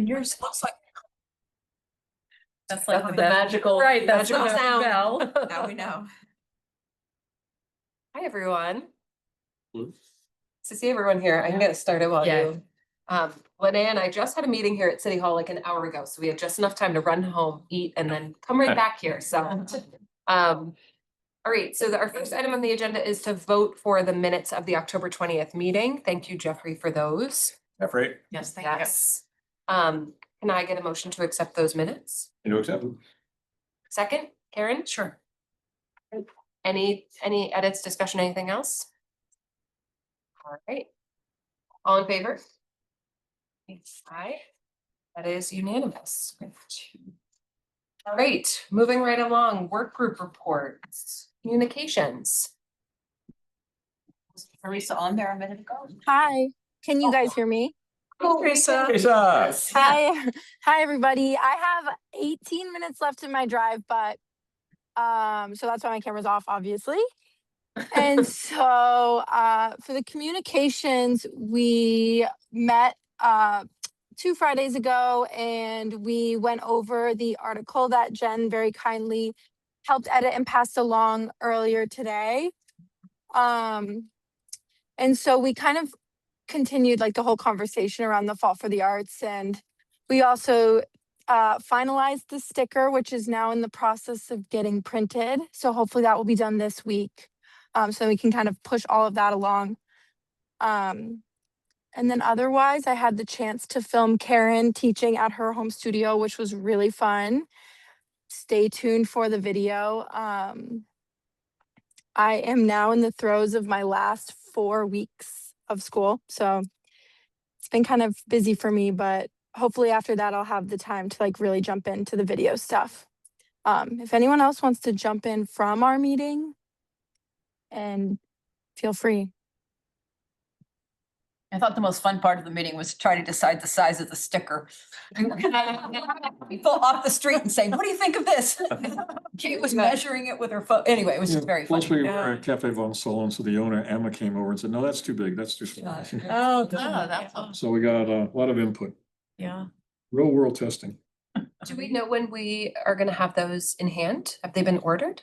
And yours looks like. That's like That's the magical, right, that's magical the sound. bell. Now we know. Hi, everyone. Hello. Nice to see everyone here. I can get started while Yeah. you. Linnea and I just had a meeting here at City Hall like an hour ago, so we had just enough time to run home, eat, and then come right back here, so. All right, so our first item on the agenda is to vote for the minutes of the October 20th meeting. Thank you, Jeffrey, for those. Jeffrey, Yes, thank you. Yes. Can I get a motion to accept those minutes? you accept? Second, Karen? Sure. Any edits, discussion, anything else? All right. All in favor? Aye. That is unanimous. All right, moving right along, work group reports, communications. Was Teresa on there a minute ago? Hi, can you guys hear me? Teresa. Teresa. Hi, hi, everybody. I have 18 minutes left in my drive, but so that's why my camera's off, obviously. And so for the communications, we met 2 Fridays ago and we went over the article that Jen very kindly helped edit and passed along earlier today. And so we kind of continued like the whole conversation around the Fall for the Arts, and we also finalized the sticker, which is now in the process of getting printed. So hopefully that will be done this week. So we can kind of push all of that along. And then otherwise, I had the chance to film Karen teaching at her home studio, which was really fun. Stay tuned for the video. I am now in the throes of my last 4 weeks of school. So it's been kind of busy for me, but hopefully after that, I'll have the time to like really jump into the video stuff. If anyone else wants to jump in from our meeting, and feel free. I thought the most fun part of the meeting was to try to decide the size of the sticker. People off the street and saying, what do you think of this? Kate was measuring it with her phone. Anyway, it was just very Once funny. we were at Cafe Von Solon, so the owner, Emma, came over and said, no, that's too big, that's too small. Oh, that's all. So we got a lot of input, Yeah. real world testing. Do we know when we are gonna have those in hand? Have they been ordered?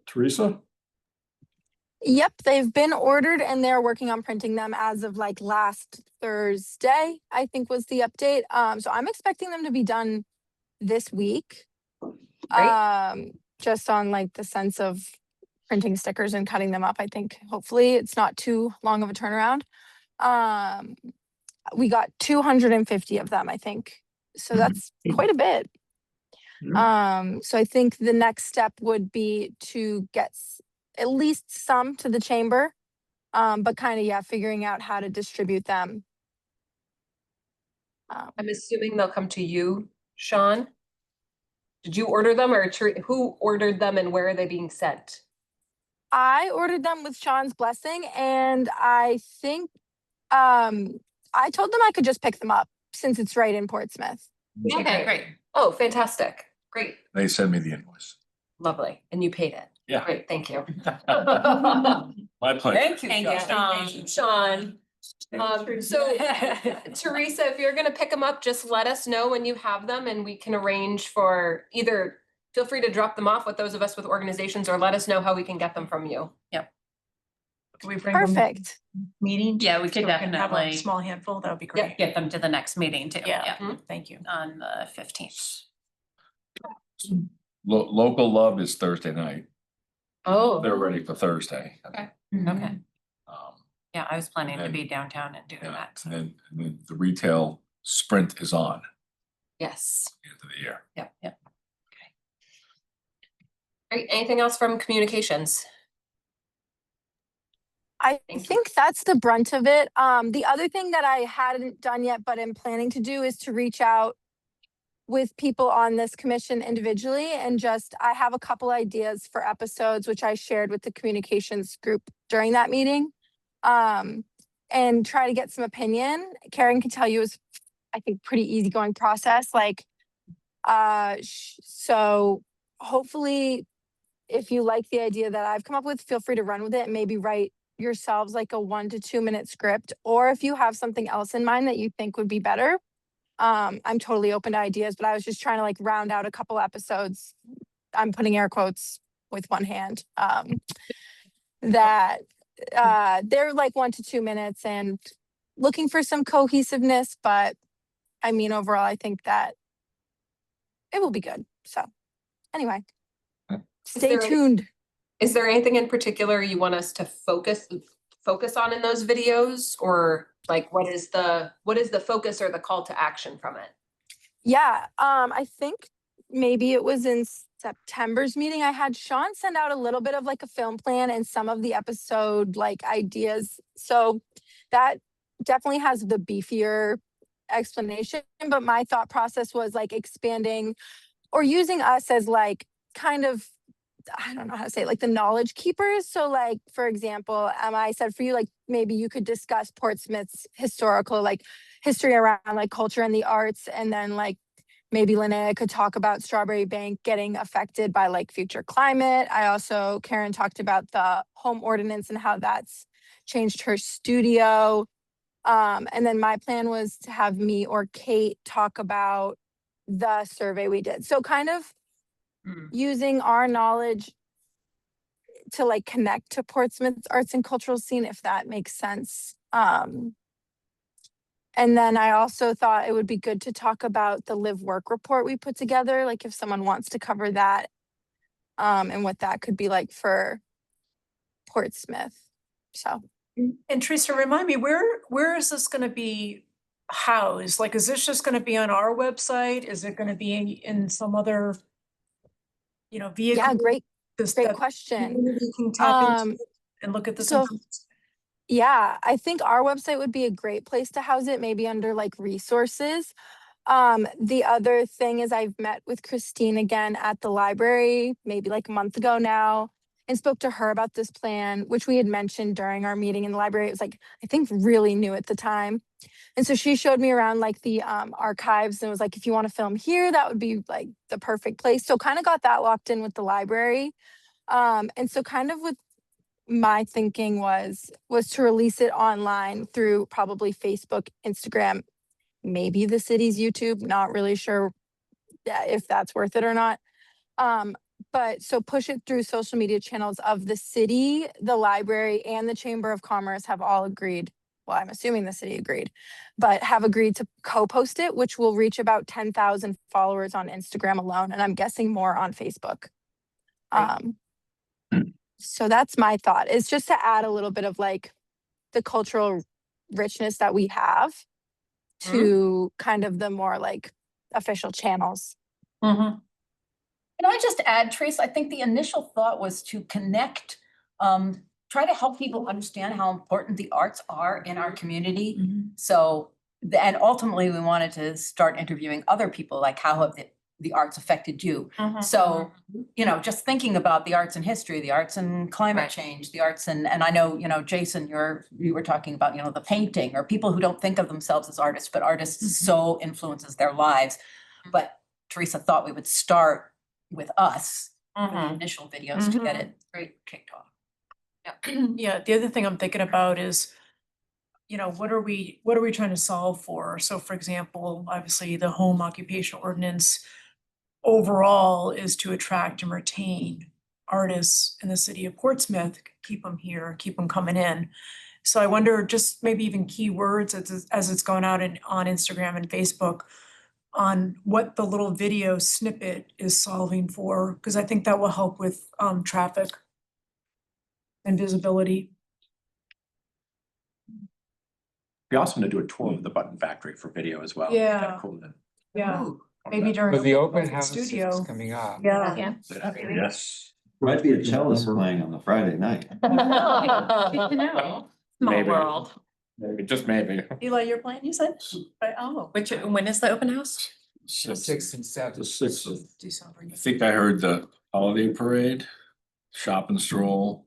Teresa? Yep, they've been ordered and they're working on printing them as of like last Thursday, I think was the update. So I'm expecting them to be done this week. Great. Just on like the sense of printing stickers and cutting them up. I think hopefully it's not too long of a turnaround. We got 250 of them, I think. So that's quite a bit. So I think the next step would be to get at least some to the chamber, but kind of, yeah, figuring out how to distribute them. I'm assuming they'll come to you, Sean. Did you order them or who ordered them and where are they being sent? I ordered them with Sean's blessing, and I think I told them I could just pick them up since it's right in Portsmouth. Okay, great. Oh, fantastic. Great. They sent me the invoice. Lovely. And you paid it. Yeah. Great, thank you. My pleasure. Thank you, Thank you, Sean. Sean. So Teresa, if you're gonna pick them up, just let us know when you have them and we can arrange for either, feel free to drop them off with those of us with organizations or let us know how we can get them from you. Can we bring them Perfect. meeting? Yeah, we could So can have a definitely small handful, that would be Yeah. great. get them to the next meeting too. Yeah. Thank you. On the 15th. Local Love is Thursday night. Oh. They're ready for Thursday. Okay. Mhm. Okay. Yeah, I was planning to And be downtown and doing Yeah, that. So. and then the retail sprint is on Yes. at the end of the year. Yep. Great. Anything else from communications? I Thank you. think that's the brunt of it. The other thing that I hadn't done yet, but am planning to do is to reach out with people on this commission individually and just, I have a couple ideas for episodes, which I shared with the communications group during that meeting. And try to get some opinion. Karen can tell you it was, I think, pretty easygoing process. Like, so hopefully if you like the idea that I've come up with, feel free to run with it and maybe write yourselves like a 1 to 2 minute script, or if you have something else in mind that you think would be better, I'm totally open to ideas, but I was just trying to like round out a couple episodes. I'm putting air quotes with one hand. That they're like 1 to 2 minutes and looking for some cohesiveness, but I mean, overall, I think that it will be good. So anyway, stay there a- tuned. Is there anything in particular you want us to focus on in those videos, or like what is the focus or the call to action from it? Yeah, I think maybe it was in September's meeting. I had Sean send out a little bit of like a film plan and some of the episode like ideas. So that definitely has the beefier explanation. But my thought process was like expanding or using us as like kind of, I don't know how to say it, like the knowledge keepers. So like, for example, I said for you, like maybe you could discuss Portsmouth's historical, like history around like culture and the arts. And then like maybe Linnea could talk about Strawberry Bank getting affected by like future climate. Karen talked about the home ordinance and how that's changed her studio. And then my plan was to have me or Kate talk about the survey we did. So kind of using our knowledge to like connect to Portsmouth's arts and cultural scene, if that makes sense. And then I also thought it would be good to talk about the live work report we put together, like if someone wants to cover that, and what that could be like for Portsmouth. So. And Teresa, remind me, where is this gonna be housed? Like, is this just gonna be on our website? Is it gonna be in some other, vehicle? Yeah, great that question. community can tap into and look at this. so Yeah, I think our website would be a great place to house it, maybe under like resources. The other thing is I've met with Christine again at the library, maybe like a month ago now, and spoke to her about this plan, which we had mentioned during our meeting in the library. It was like, I think really new at the time. And so she showed me around like the archives and was like, if you want to film here, that would be like the perfect place. So kind of got that locked in with the library. And so kind of with my thinking was to release it online through probably Facebook, Instagram, maybe the city's YouTube, not really sure if that's worth it or not. But so push it through social media channels of the city, the library, and the Chamber of Commerce have all agreed. Well, I'm assuming the city agreed, but have agreed to co-post it, which will reach about 10,000 followers on Instagram alone. And I'm guessing more on Facebook. So that's my thought, is just to add a little bit of like the cultural richness that we have to kind of the more like official channels. Can I just add, Trace, I think the initial thought was to connect, try to help people understand how important the arts are in our community. So, and ultimately we wanted to start interviewing other people, like how have the arts affected you? So, just thinking about the arts and history, the arts and climate change, the arts and I know, Jason, you were talking about, the painting, or people who don't think of themselves as artists, but artists so influences their lives. But Teresa thought we would start with us for the initial videos to get it kicked off. Yeah, the other thing I'm thinking about is, what are we trying to solve for? So for example, obviously the home occupation ordinance overall is to attract and retain artists in the city of Portsmouth, keep them here, keep them coming in. So I wonder, just maybe even keywords as it's going out on Instagram and Facebook, on what the little video snippet is solving for, because I think that will help with traffic and visibility. We also want to do a tour of the Button Factory for video as well. Yeah. Kinda cool to- Yeah, maybe during. But the open open house studio. is coming up. Yeah. Yes. Might be a cellist playing on the Friday night. Small Maybe. world. Maybe, just maybe. Eli, you're playing, you said? When is the open house? 6 and 7. The 6th of December. I think I heard the holiday parade, shop and stroll,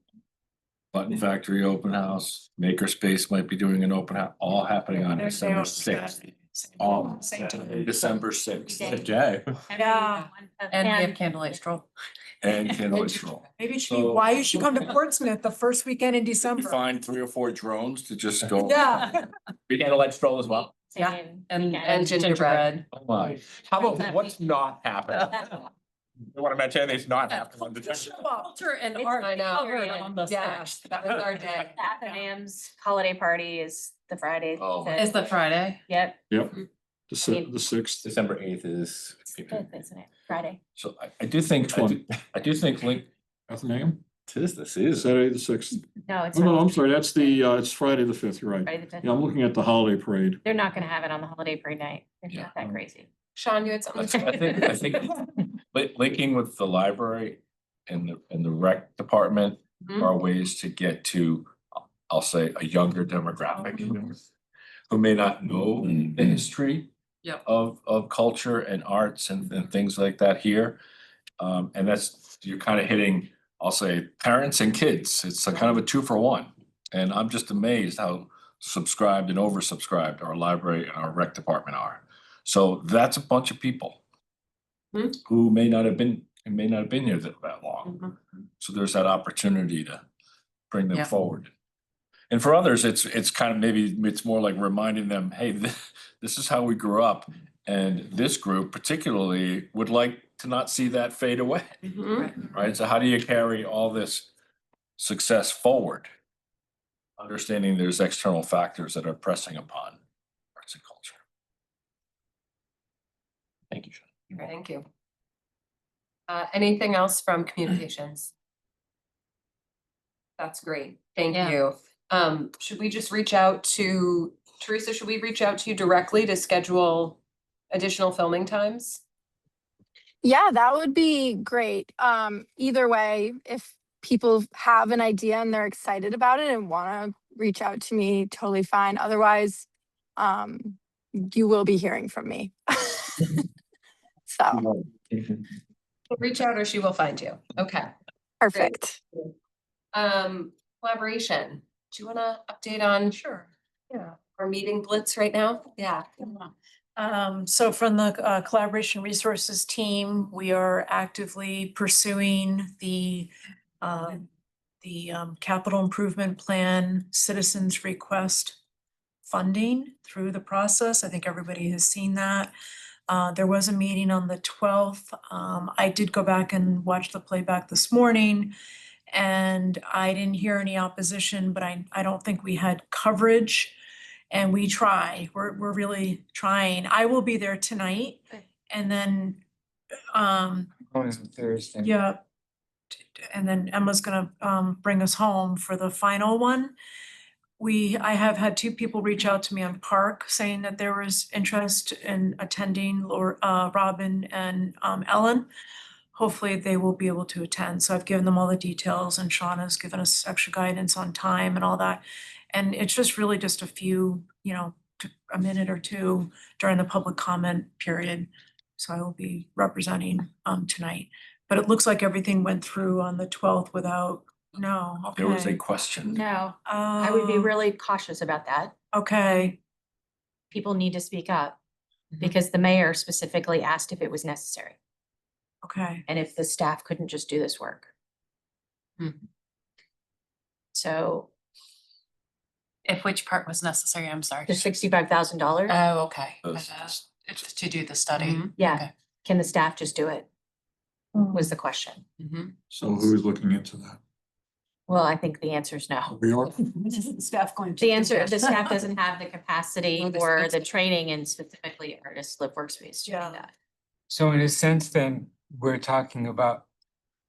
Button Factory open house, Makerspace might be doing an open house, all happening on There they December are. 6th. All same time. December 6th. Okay. Yeah. And we have candlelight stroll. And candlelight stroll. Maybe it should be So- why you should come to Portsmouth the first weekend in We December. find 3 or 4 drones to just go. Yeah. We candlelight stroll as well. Yeah, And And gingerbread. Oh my, how about what's not happening? You wanna mention anything's not happening on the agenda? Culture and It's- art I know. covered on the Yeah, sixth. that was our day. Athens holiday party is the Friday. Oh, the- Is the Friday? Yep, Yep, the mean- the sixth. December 8th is. it's the fifth, isn't it? Friday. So I do think, I do think Link, Athenaeum, this is. Saturday the sixth. No, it's Oh, no, not. I'm sorry, that's it's Friday the fifth, you're right. Friday the fifth. Yeah, I'm looking at the holiday parade. They're not gonna have it on the holiday parade night. It's Yeah. not that crazy. Sean, you had something? I think linking with the library and the rec department Mhm. are ways to get to, I'll say, a younger demographic. Who may not know the history. Yep. Of culture and arts and things like that here. And that's, you're kind of hitting, I'll say, parents and kids. It's a kind of a 2-for-1. And I'm just amazed how subscribed and oversubscribed our library and our rec department are. So that's a bunch of people. Hmm. Who may not have been here that long. Mhm. So there's that opportunity to bring them Yeah. forward. And for others, it's kind of, maybe it's more like reminding them, hey, this is how we grew up. And this group particularly would like to not see that fade away, Mhm. right? So how do you carry all this success forward? Understanding there's external factors that are pressing upon arts and culture. Thank you, Sean. Thank you. Anything else from communications? That's great. Thank Yeah. you. Should we just reach out to, Teresa, should we reach out to you directly to schedule additional filming times? Yeah, that would be great. Either way, if people have an idea and they're excited about it and want to reach out to me, totally fine. Otherwise, you will be hearing from me. So Reach out or she will find you. Okay. perfect. Collaboration. Do you want to update on? Sure. Yeah. Our meeting blitz right now? Yeah. So from the collaboration resources team, we are actively pursuing the capital improvement plan citizens request funding through the process. I think everybody has seen that. There was a meeting on the 12th. I did go back and watch the playback this morning. And I didn't hear any opposition, but I don't think we had coverage. And we try, we're really trying. I will be there tonight. And then, Thursday. yeah. And then Emma's gonna bring us home for the final one. I have had 2 people reach out to me on Park saying that there was interest in attending, or Robin and Ellen. Hopefully they will be able to attend. So I've given them all the details and Shauna's given us extra guidance on time and all that. And it's just really just a few, a minute or 2 during the public comment period. So I will be representing tonight. But it looks like everything went through on the 12th without, no, okay. There was a question. No, I would be Oh, really cautious about that. okay, People need to speak up Mhm. because the mayor specifically asked if it was necessary okay. and if the staff couldn't just do this work. Hmm. So If which part was necessary, I'm sorry. the $65,000, Oh, okay. Those- It's to do the study. Mhm. yeah, Okay. can the staff just do it? Was the question. Mhm. So who's looking into that? Well, I think the answer is no. We are. Staff going to. The do answer, that. the staff doesn't have the capacity Or the or space. the training and specifically Artist Live Workspace to do Yeah. that. So in a sense, then, we're talking about,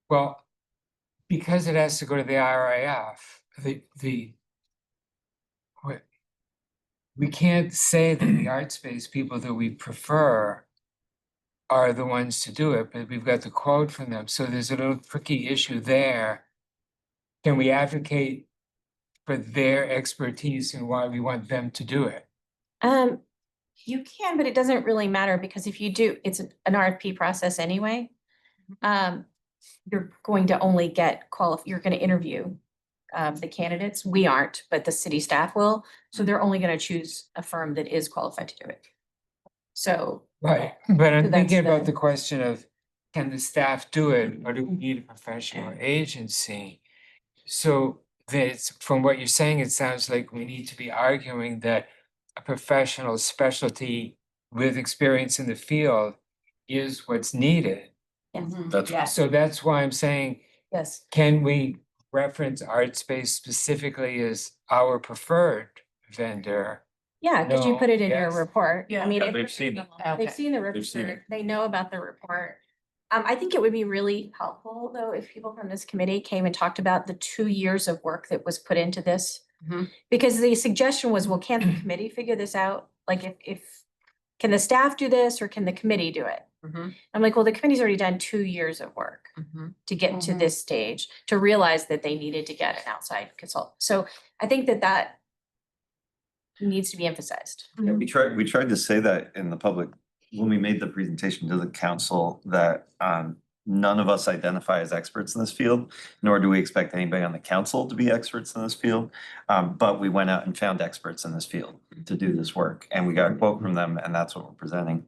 well, because it has to go to the IRIF, we can't say that the art space people that we prefer are the ones to do it, but we've got the quote from them. So there's a little tricky issue there. Can we advocate for their expertise and why we want them to do it? You can, but it doesn't really matter because if you do, it's an RFP process anyway. You're going to only get you're gonna interview the candidates. We aren't, but the city staff will. So they're only gonna choose a firm that is qualified to do it. So. Right, but I'm So thinking that's about the- the question of, can the staff do it, or do we need a professional agency? So that's, from what you're saying, it sounds like we need to be arguing that a professional specialty with experience in the field is what's needed. That's Yes. So that's why I'm saying, Yes. can we reference ArtSpace specifically as our preferred vendor? Yeah, because you No, put it in your yes. report. I Yeah. mean, Yeah, if they've seen it. they've seen the They've seen report, it. they know about the report. I think it would be really helpful, though, if people from this committee came and talked about the 2 years of work that was put into this. Mhm. Because the suggestion was, well, can't the committee figure this out? Like, if, can the staff do this or can the committee do it? Mhm. I'm like, well, the committee's already done 2 years of work Mhm. to get to Mhm. this stage, to realize that they needed to get an outside consultant. So I think that needs to be emphasized. Yeah, we tried to say that in the public, when we made the presentation to the council, that none of us identify as experts in this field, nor do we expect anybody on the council to be experts in this field. But we went out and found experts in this field to do this work, and we got a quote from them, and that's what we're presenting.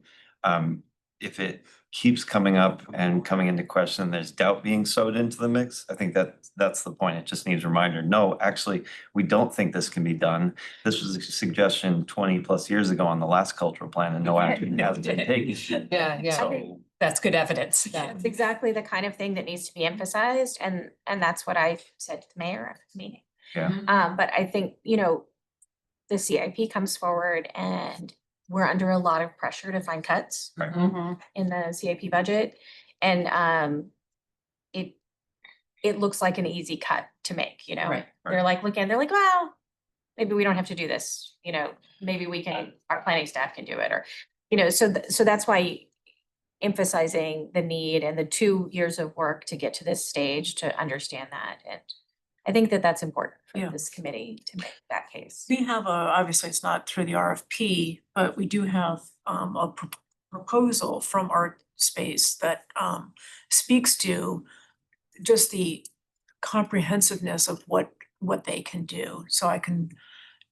If it keeps coming up and coming into question, there's doubt being sowed into the mix, I think that's the point. It just needs a reminder. No, actually, we don't think this can be done. This was a suggestion 20+ years ago on the last cultural plan, and no action has been taken. Yeah, yeah. So, That's good evidence. It's exactly the kind of thing that needs to be emphasized, and that's what I said to the mayor at the meeting. yeah. But I think, you know, the CIP comes forward and we're under a lot of pressure to find cuts Mhm. in the CIP budget. And it looks like an easy cut to make, you know? Right, They're like, they're like, well, maybe we don't have to do this, you know, maybe we can, our planning staff can do it, or, you know, so that's why emphasizing the need and the 2 years of work to get to this stage to understand that. And I think that that's important Yeah. for this committee to make that case. We have obviously it's not through the RFP, but we do have a proposal from ArtSpace that speaks to just the comprehensiveness of what they can do. So I can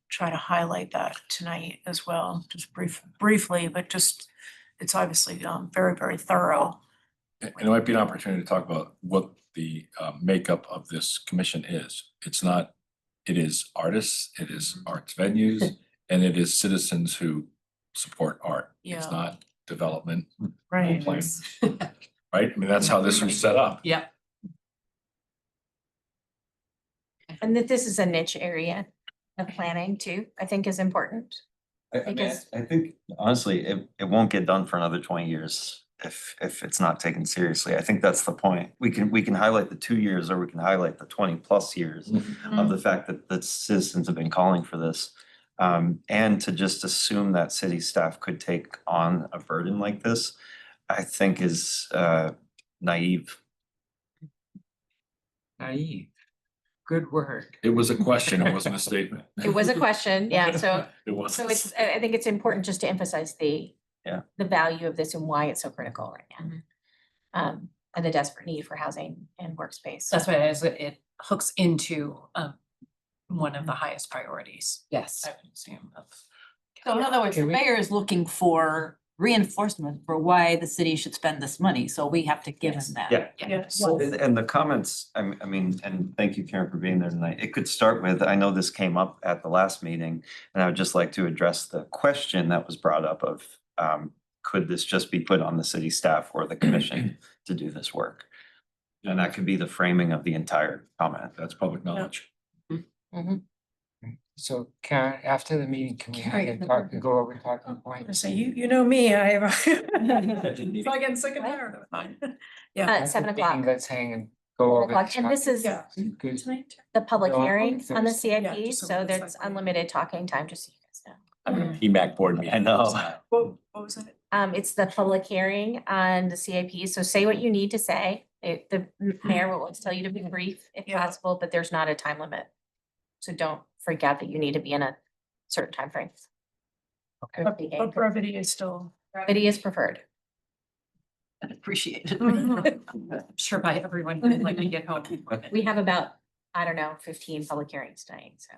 try to highlight that tonight as well, just briefly, but just it's obviously very, very thorough. And it might be an opportunity to talk about what the makeup of this commission is. It's not, it is artists, it is arts venues, and it is citizens who support art. It's Yeah. not development Right. plan, right? I mean, that's how this was set up. Yeah. And that this is a niche area of planning too, I think is important. I mean, Because- I think honestly, it won't get done for another 20 years if it's not taken seriously. I think that's the point. We can highlight the 2 years, or we can highlight the 20+ years of the fact that the citizens have been calling for this. And to just assume that city staff could take on a burden like this, I think is naive. Naive. Good word. It was a question, it wasn't a statement. It was a question, yeah, so It was. So it's, I think it's important just to emphasize the value of this and why it's so critical right now. And the desperate need for housing and workspace. That's what it is. It hooks into one of the highest priorities. Yes. I would assume of. So in other words, the Can we- mayor is looking for reinforcement for why the city should spend this money, so we have to give him that. Yeah. Yes. And the comments, I mean, and thank you, Karen, for being there tonight. It could start with, I know this came up at the last meeting, and I would just like to address the question that was brought up of, could this just be put on the city staff or the commission to do this work? And that could be the framing of the entire comment. That's public knowledge. So Karen, after the meeting, can we have Right. a talk, go over talking I points? say, you know me, I have. If I get sick of there, fine. Yeah. At After 7 the meeting, o'clock. Let's hang and go over. the And this is Yeah. Good. the public No, hearing on the Thursday. Yeah, CIP, just so so it's there's like- unlimited talking time, just so you guys know. I'm gonna PMAC board meeting. I know. What was it? It's the public hearing on the CIP, so say what you need to say. The mayor will always tell you to be brief if Yeah. possible, but there's not a time limit. So don't freak out that you need to be in a certain timeframe. Okay. But brevity is still. Brevity is preferred. Appreciate it. I'm sure by everyone, like to get home. We have about, I don't know, 15 public hearings tonight, so.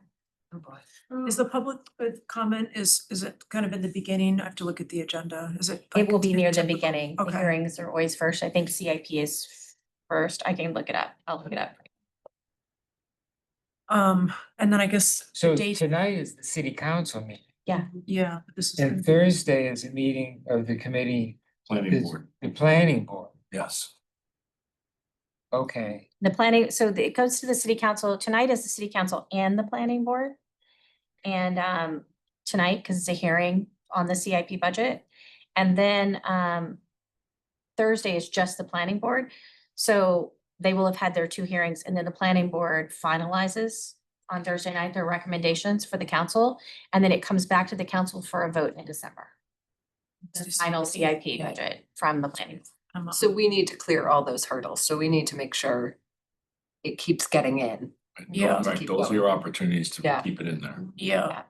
Is the public comment, is it kind of in the beginning? I have to look at the agenda. Is it? It will be near the typical? beginning. The Okay. hearings are always first. I think CIP is first. I can look it up. I'll look it up. And then I guess. the So date- tonight is the city council meeting. Yeah, but this is. And Thursday is a meeting of the committee, Planning is board, the planning board. yes. Okay, The planning, so it goes to the city council. Tonight is the city council and the planning board. And tonight, because it's a hearing on the CIP budget. And then Thursday is just the planning board. So they will have had their 2 hearings and then the planning board finalizes on Thursday night their recommendations for the council. And then it comes back to the council for a vote in December. The final CIP budget from the planning. So we need to clear all those hurdles. So we need to make sure it keeps getting in. Yeah. Right, Keep those are going. your opportunities to Yeah. keep it in there. Yeah,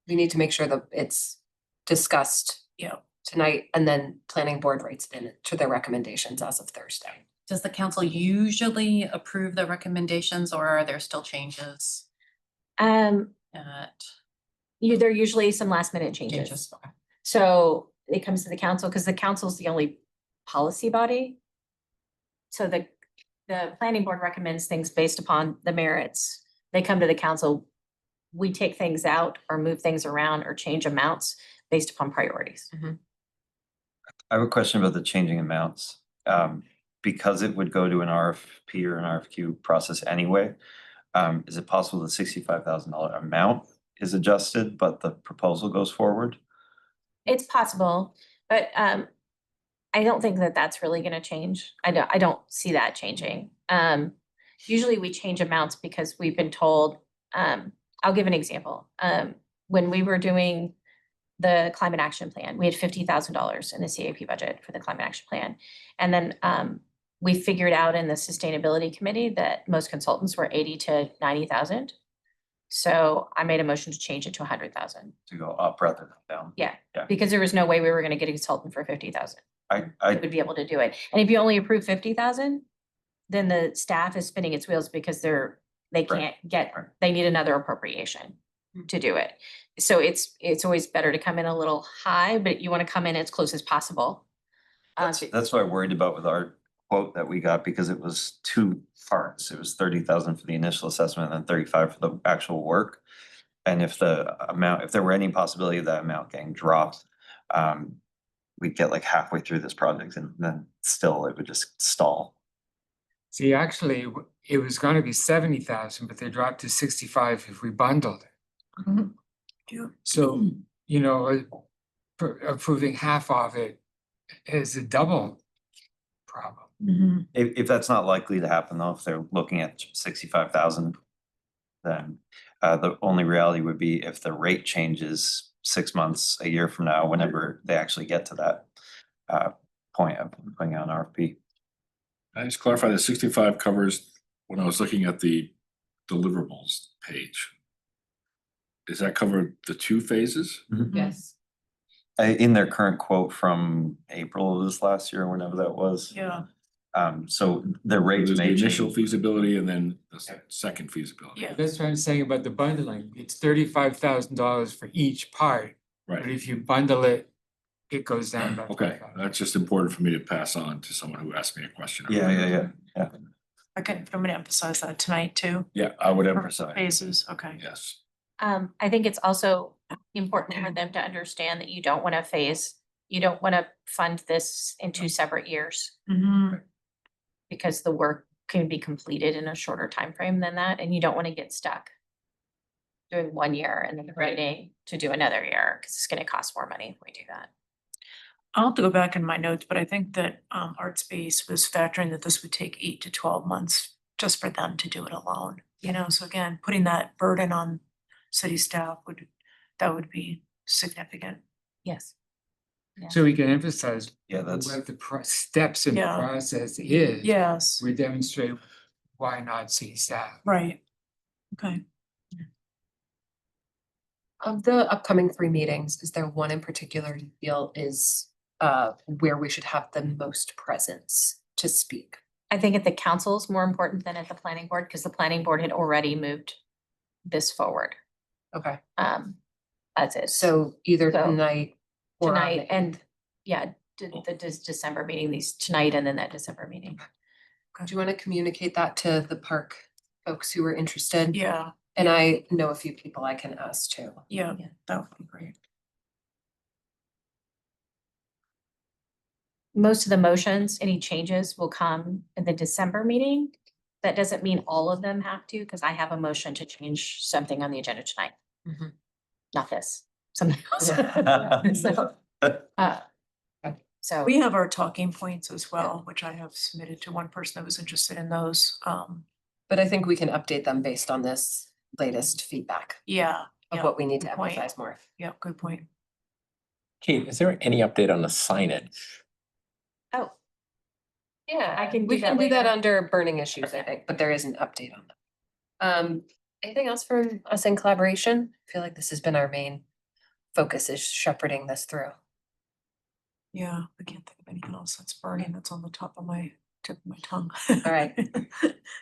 We need to make sure that it's discussed yeah. tonight and then planning board writes it in to their recommendations as of Thursday. Does the council usually approve the recommendations or are there still changes There at are usually some last minute changes. changes? Okay. So it comes to the council because the council's the only policy body. So the planning board recommends things based upon the merits. They come to the council. We take things out or move things around or change amounts based upon priorities. I have a question about the changing amounts. Because it would go to an RFP or an RFQ process anyway, is it possible the $65,000 amount is adjusted, but the proposal goes forward? It's possible, but I don't think that that's really gonna change. I don't see that changing. Usually we change amounts because we've been told, I'll give an example. When we were doing the climate action plan, we had $50,000 in the CAP budget for the climate action plan. And then we figured out in the sustainability committee that most consultants were 80 to 90,000. So I made a motion to change it to 100,000. To go up rather than down? Yeah, Yeah. because there was no way we were gonna get a consultant for 50,000. I Would be able to do it. And if you only approve 50,000, then the staff is spinning its wheels because they Right. can't get, Right. they need another appropriation to do it. So it's always better to come in a little high, but you wanna come in as close as possible. That's what I worried about with our quote that we got, because it was 2 parts. It was 30,000 for the initial assessment and then 35 for the actual work. And if there were any possibility of that amount getting dropped, we'd get like halfway through this project and then still it would just stall. see, actually, it was gonna be 70,000, but they dropped to 65 if we bundled it. Yeah. So, you know, approving half of it is a double problem. Mhm. If that's not likely to happen though, if they're looking at 65,000, then the only reality would be if the rate changes 6 months, a year from now, whenever they actually get to that point of putting out an RFP. I just clarify that 65 covers, when I was looking at the deliverables page. Does that cover the 2 phases? Yes. In their current quote from April of this last year, whenever that was. Yeah, So the rates There's the may initial change. feasibility and then the second feasibility. yeah. That's what I'm saying about the bundling. It's $35,000 for each part, but Right, if you bundle it, it goes down by okay, 25. that's just important for me to pass on to someone who asked me a question. Yeah. I'm gonna emphasize that tonight too. Yeah, I would For emphasize, Phases, okay. yes. I think it's also important for them to understand that you don't wanna fund this in 2 separate years. Mhm. Because the work can be completed in a shorter time frame than that, and you don't wanna get stuck doing 1 year and then waiting to do another year, because it's gonna cost more money if we do that. I'll have to go back in my notes, but I think that Artspace was factoring that this would take 8 to 12 months just for them to do it alone. You know, so again, putting that burden on city staff would be significant. Yes. So we can emphasize Yeah, that's, what the steps in the Yeah. process is. Yes, We demonstrate why not city staff. right. Okay. Of the upcoming 3 meetings, is there one in particular you feel is where we should have the most presence to speak? I think at the council is more important than at the planning board, because the planning board had already moved this forward. Okay, As is. so either So, tonight or on Tonight the and, yeah, the December meeting, these tonight and then that December meeting. Do you want to communicate that to the park folks who were interested? Yeah, And I know a few people I can ask too. Yeah, that would be great. Most of the motions, any changes will come in the December meeting. That doesn't mean all of them have to, because I have a motion to change something on the agenda tonight. Mhm. Not this, something else. So, So, We have our talking points as well, which I have submitted to one person that was interested in those. But I think we can update them based on this latest feedback Yeah. of yeah, what we need to good point. emphasize more. Yeah, good point. Kate, is there any update on the signage? oh, Yeah, I can we do can that do that later. under burning issues, I think, but there is an update on that. Anything else from us in collaboration? I feel like this has been our main focus is shepherding this through. Yeah, I can't think of anything else that's burning that's on the top of my tip of my tongue. All right.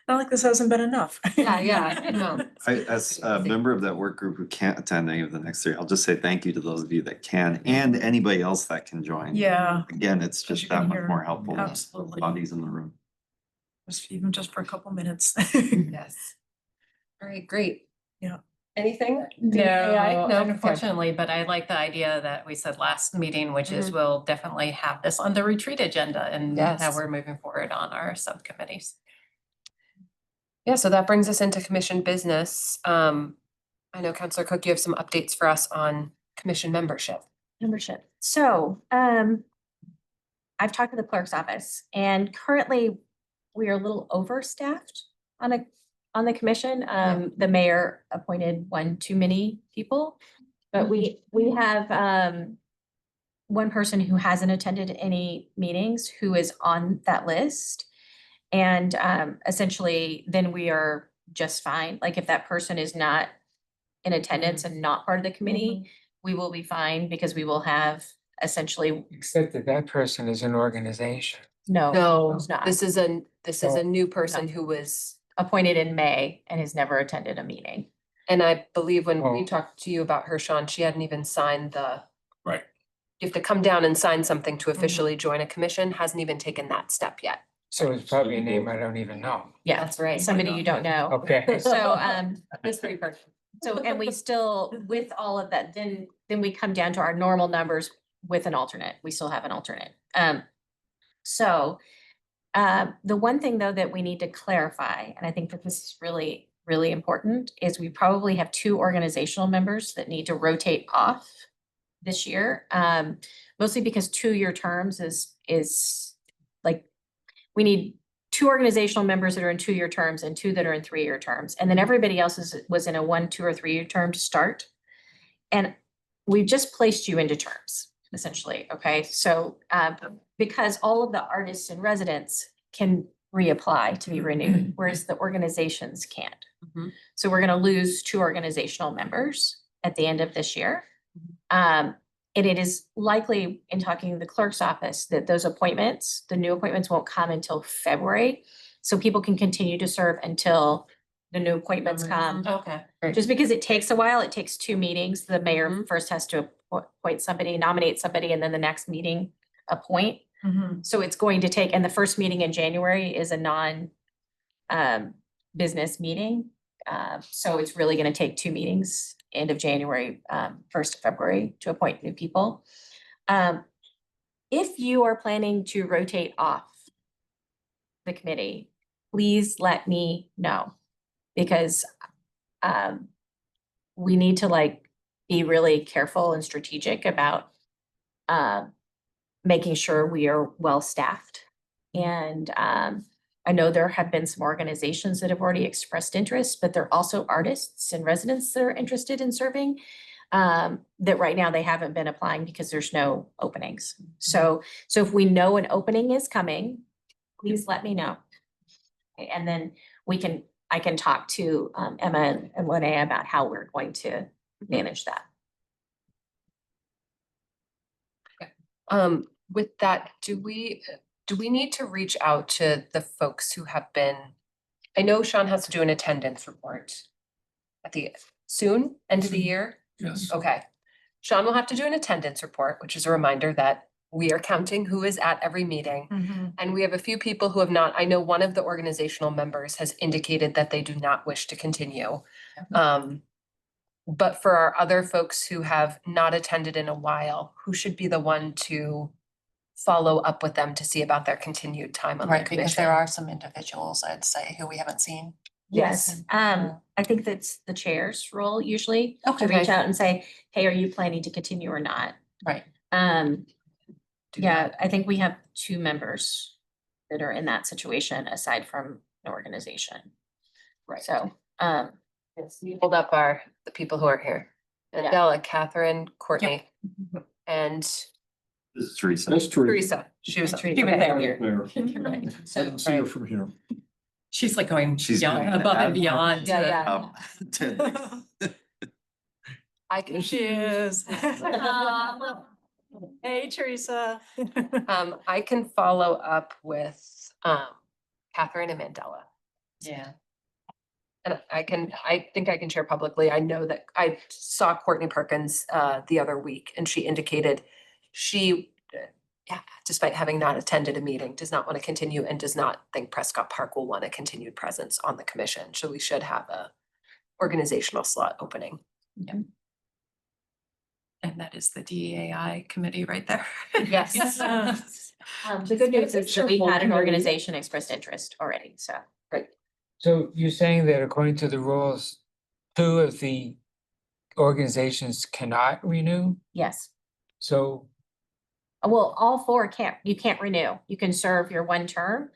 Not like this hasn't been enough. Yeah, no. As a member of that work group who can't attend any of the next three, I'll just say thank you to those of you that can and anybody else that can join. Yeah, Again, it's As just you can that much hear, more helpful than absolutely. bodies in the room. even just for a couple minutes. Yes. All right, great. Yeah. Anything? No, okay. unfortunately, but I like the idea that we said last meeting, which is Mhm. we'll definitely have this on the retreat agenda and Yes. how we're moving forward on our subcommittees. Yeah, so that brings us into commission business. I know Counselor Cook, you have some updates for us on commission membership. membership. So, I've talked to the clerk's office and currently we are a little overstaffed on the commission. The mayor appointed one too many people. But we have, one person who hasn't attended any meetings who is on that list. And, essentially, then we are just fine. Like if that person is not in attendance and not part of the committee, we will be fine because we will have essentially, Except that that person is an organization. no, it's not. This is a new person who was, Appointed in May and has never attended a meeting. and I believe when we Oh. talked to you about her, Sean, she hadn't even signed the. Right. You have to come down and sign something to officially join a commission, hasn't even taken that step yet. So it's probably a name I don't even know. Yeah, That's right. somebody you don't know. Okay. So, That's pretty perfect. so, and we still, with all of that, then we come down to our normal numbers with an alternate. We still have an alternate. So, the one thing though that we need to clarify, and I think that this is really, really important, is we probably have two organizational members that need to rotate off this year. Mostly because 2-year terms is like, we need two organizational members that are in 2-year terms and two that are in 3-year terms. And then everybody else was in a 1, 2, or 3-year term to start. And we've just placed you into terms, essentially, okay? So, because all of the artists and residents can reapply to be renewed, whereas the organizations can't. Mhm. So we're gonna lose 2 organizational members at the end of this year. And it is likely, in talking to the clerk's office, that those appointments, the new appointments won't come until February. So people can continue to serve until the new appointments come. Okay. Just because it takes a while, it takes 2 meetings. The mayor first has to appoint somebody, nominate somebody, and then the next meeting appoint. Mhm. So it's going to take, and the first meeting in January is a business meeting. So it's really gonna take 2 meetings, end of January, 1st of February, to appoint new people. If you are planning to rotate off the committee, please let me know. Because we need to like be really careful and strategic about making sure we are well-staffed. And I know there have been some organizations that have already expressed interest, but there are also artists and residents that are interested in serving. That right now they haven't been applying because there's no openings. So if we know an opening is coming, please let me know. And then I can talk to Emma and Linnea about how we're going to manage that. With that, do we need to reach out to the folks who have been, I know Sean has to do an attendance report at the end of the year? Yes. Okay. Sean will have to do an attendance report, which is a reminder that we are counting who is at every meeting. Mhm. And we have a few people who have not, I know one of the organizational members has indicated that they do not wish to continue. But for our other folks who have not attended in a while, who should be the one to follow up with them to see about their continued time on the Right, because commission? there are some individuals, I'd say, who we haven't seen. Yes, I think that's the chair's role usually, to Okay. reach out and say, hey, are you planning to continue or not? Right. Yeah, I think we have 2 members that are in that situation aside from an organization. Right. So, Yes, you hold up the people who are here. Yeah. Adela, Catherine, Courtney, and This is Teresa. That's true. Teresa. She was Teresa. she was there. There. Right. I So, didn't see her from here. She's like going She's beyond, doing above that. and beyond. Yeah, to- yeah. I can, She is. Hey, Teresa. I can follow up with, Catherine and Mandela. Yeah. And I think I can share publicly. I know that I saw Courtney Perkins, the other week, and she indicated she, yeah, despite having not attended a meeting, does not want to continue and does not think Prescott Park will want a continued presence on the commission. So we should have a organizational slot opening. And that is the DEAI committee right there. Yes. the good news is that we had an organization expressed interest already, so. So you're saying that according to the rules, 2 of the organizations cannot renew? Yes. So, Well, all 4 you can't renew. You can serve your 1 term.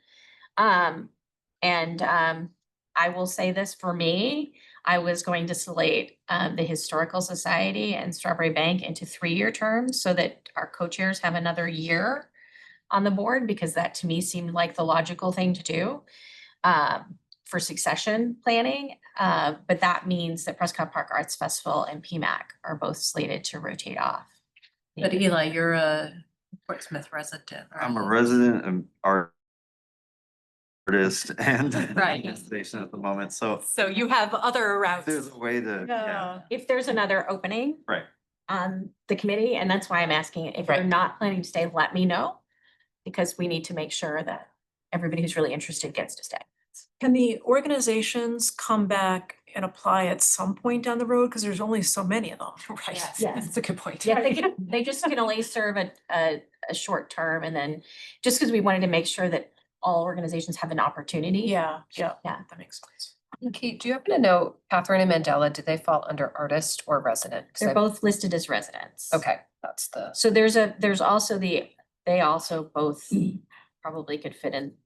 I will say this for me, I was going to slate the Historical Society and Strawberry Bank into 3-year terms so that our co-chairs have another year on the board, because that to me seemed like the logical thing to do for succession planning. But that means that Prescott Park Arts Festival and PMAC are both slated to rotate off. But Eli, you're a Portsmouth resident. I'm a right? resident and artist and Right. station at the moment, so So you have other if routes. there's a way to, yeah, If there's another opening. Right. On the committee, and that's why I'm asking, if you're Right. not planning to stay, let me know. Because we need to make sure that everybody who's really interested gets to stay. Can the organizations come back and apply at some point down the road? Because there's only so many of them. Right, Yes. that's a good point. Yeah, they just can only serve a short term, and then, just because we wanted to make sure that all organizations have an opportunity. Yeah. Yeah. That makes sense. Kate, do you happen to know Catherine and Mandela, do they fall under artist or resident? 'Cause They're I- both listed as residents. Okay, that's the, So there's also they also both probably could fit in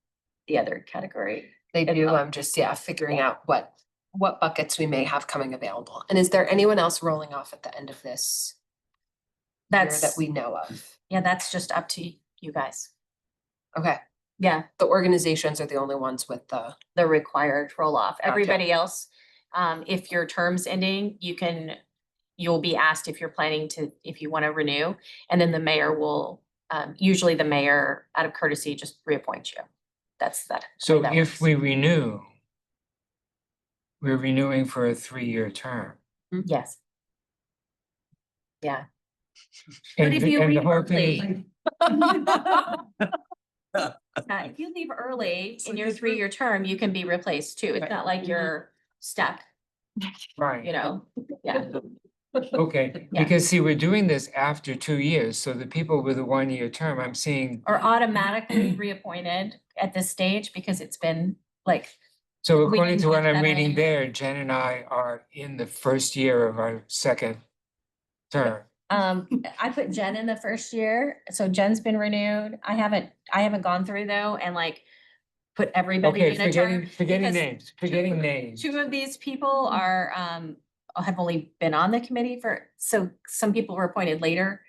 the other category. they If do, not- I'm just, yeah, figuring out what buckets we may have coming available. And is there anyone else rolling off at the end of this year That's, that we know of? yeah, that's just up to you guys. Okay, Yeah, the organizations are the only ones with the, the required roll off. Gotcha. Everybody else, if your term's ending, you'll be asked if you're planning to, if you want to renew, and then the mayor will, usually the mayor, out of courtesy, just reappoint you. That's that. so that if works. we renew, we're renewing for a 3-year term. Yes. Yeah. And if the- you and the leave whole thing is- If you leave early in your 3-year term, you can be replaced too. It's not like you're stuck, Right. you know? Yeah. Okay, Yeah. because see, we're doing this after 2 years, so the people with a 1-year term, I'm seeing, Or automatically reappointed at this stage because it's been like, so we according can to what put I'm that reading in. there, Jen and I are in the first year of our second term. I put Jen in the first year, so Jen's been renewed. I haven't gone through though and like put everybody Okay, in a term. forgetting because names, forgetting names. 2 of these people are, have only been on the committee so some people were appointed later.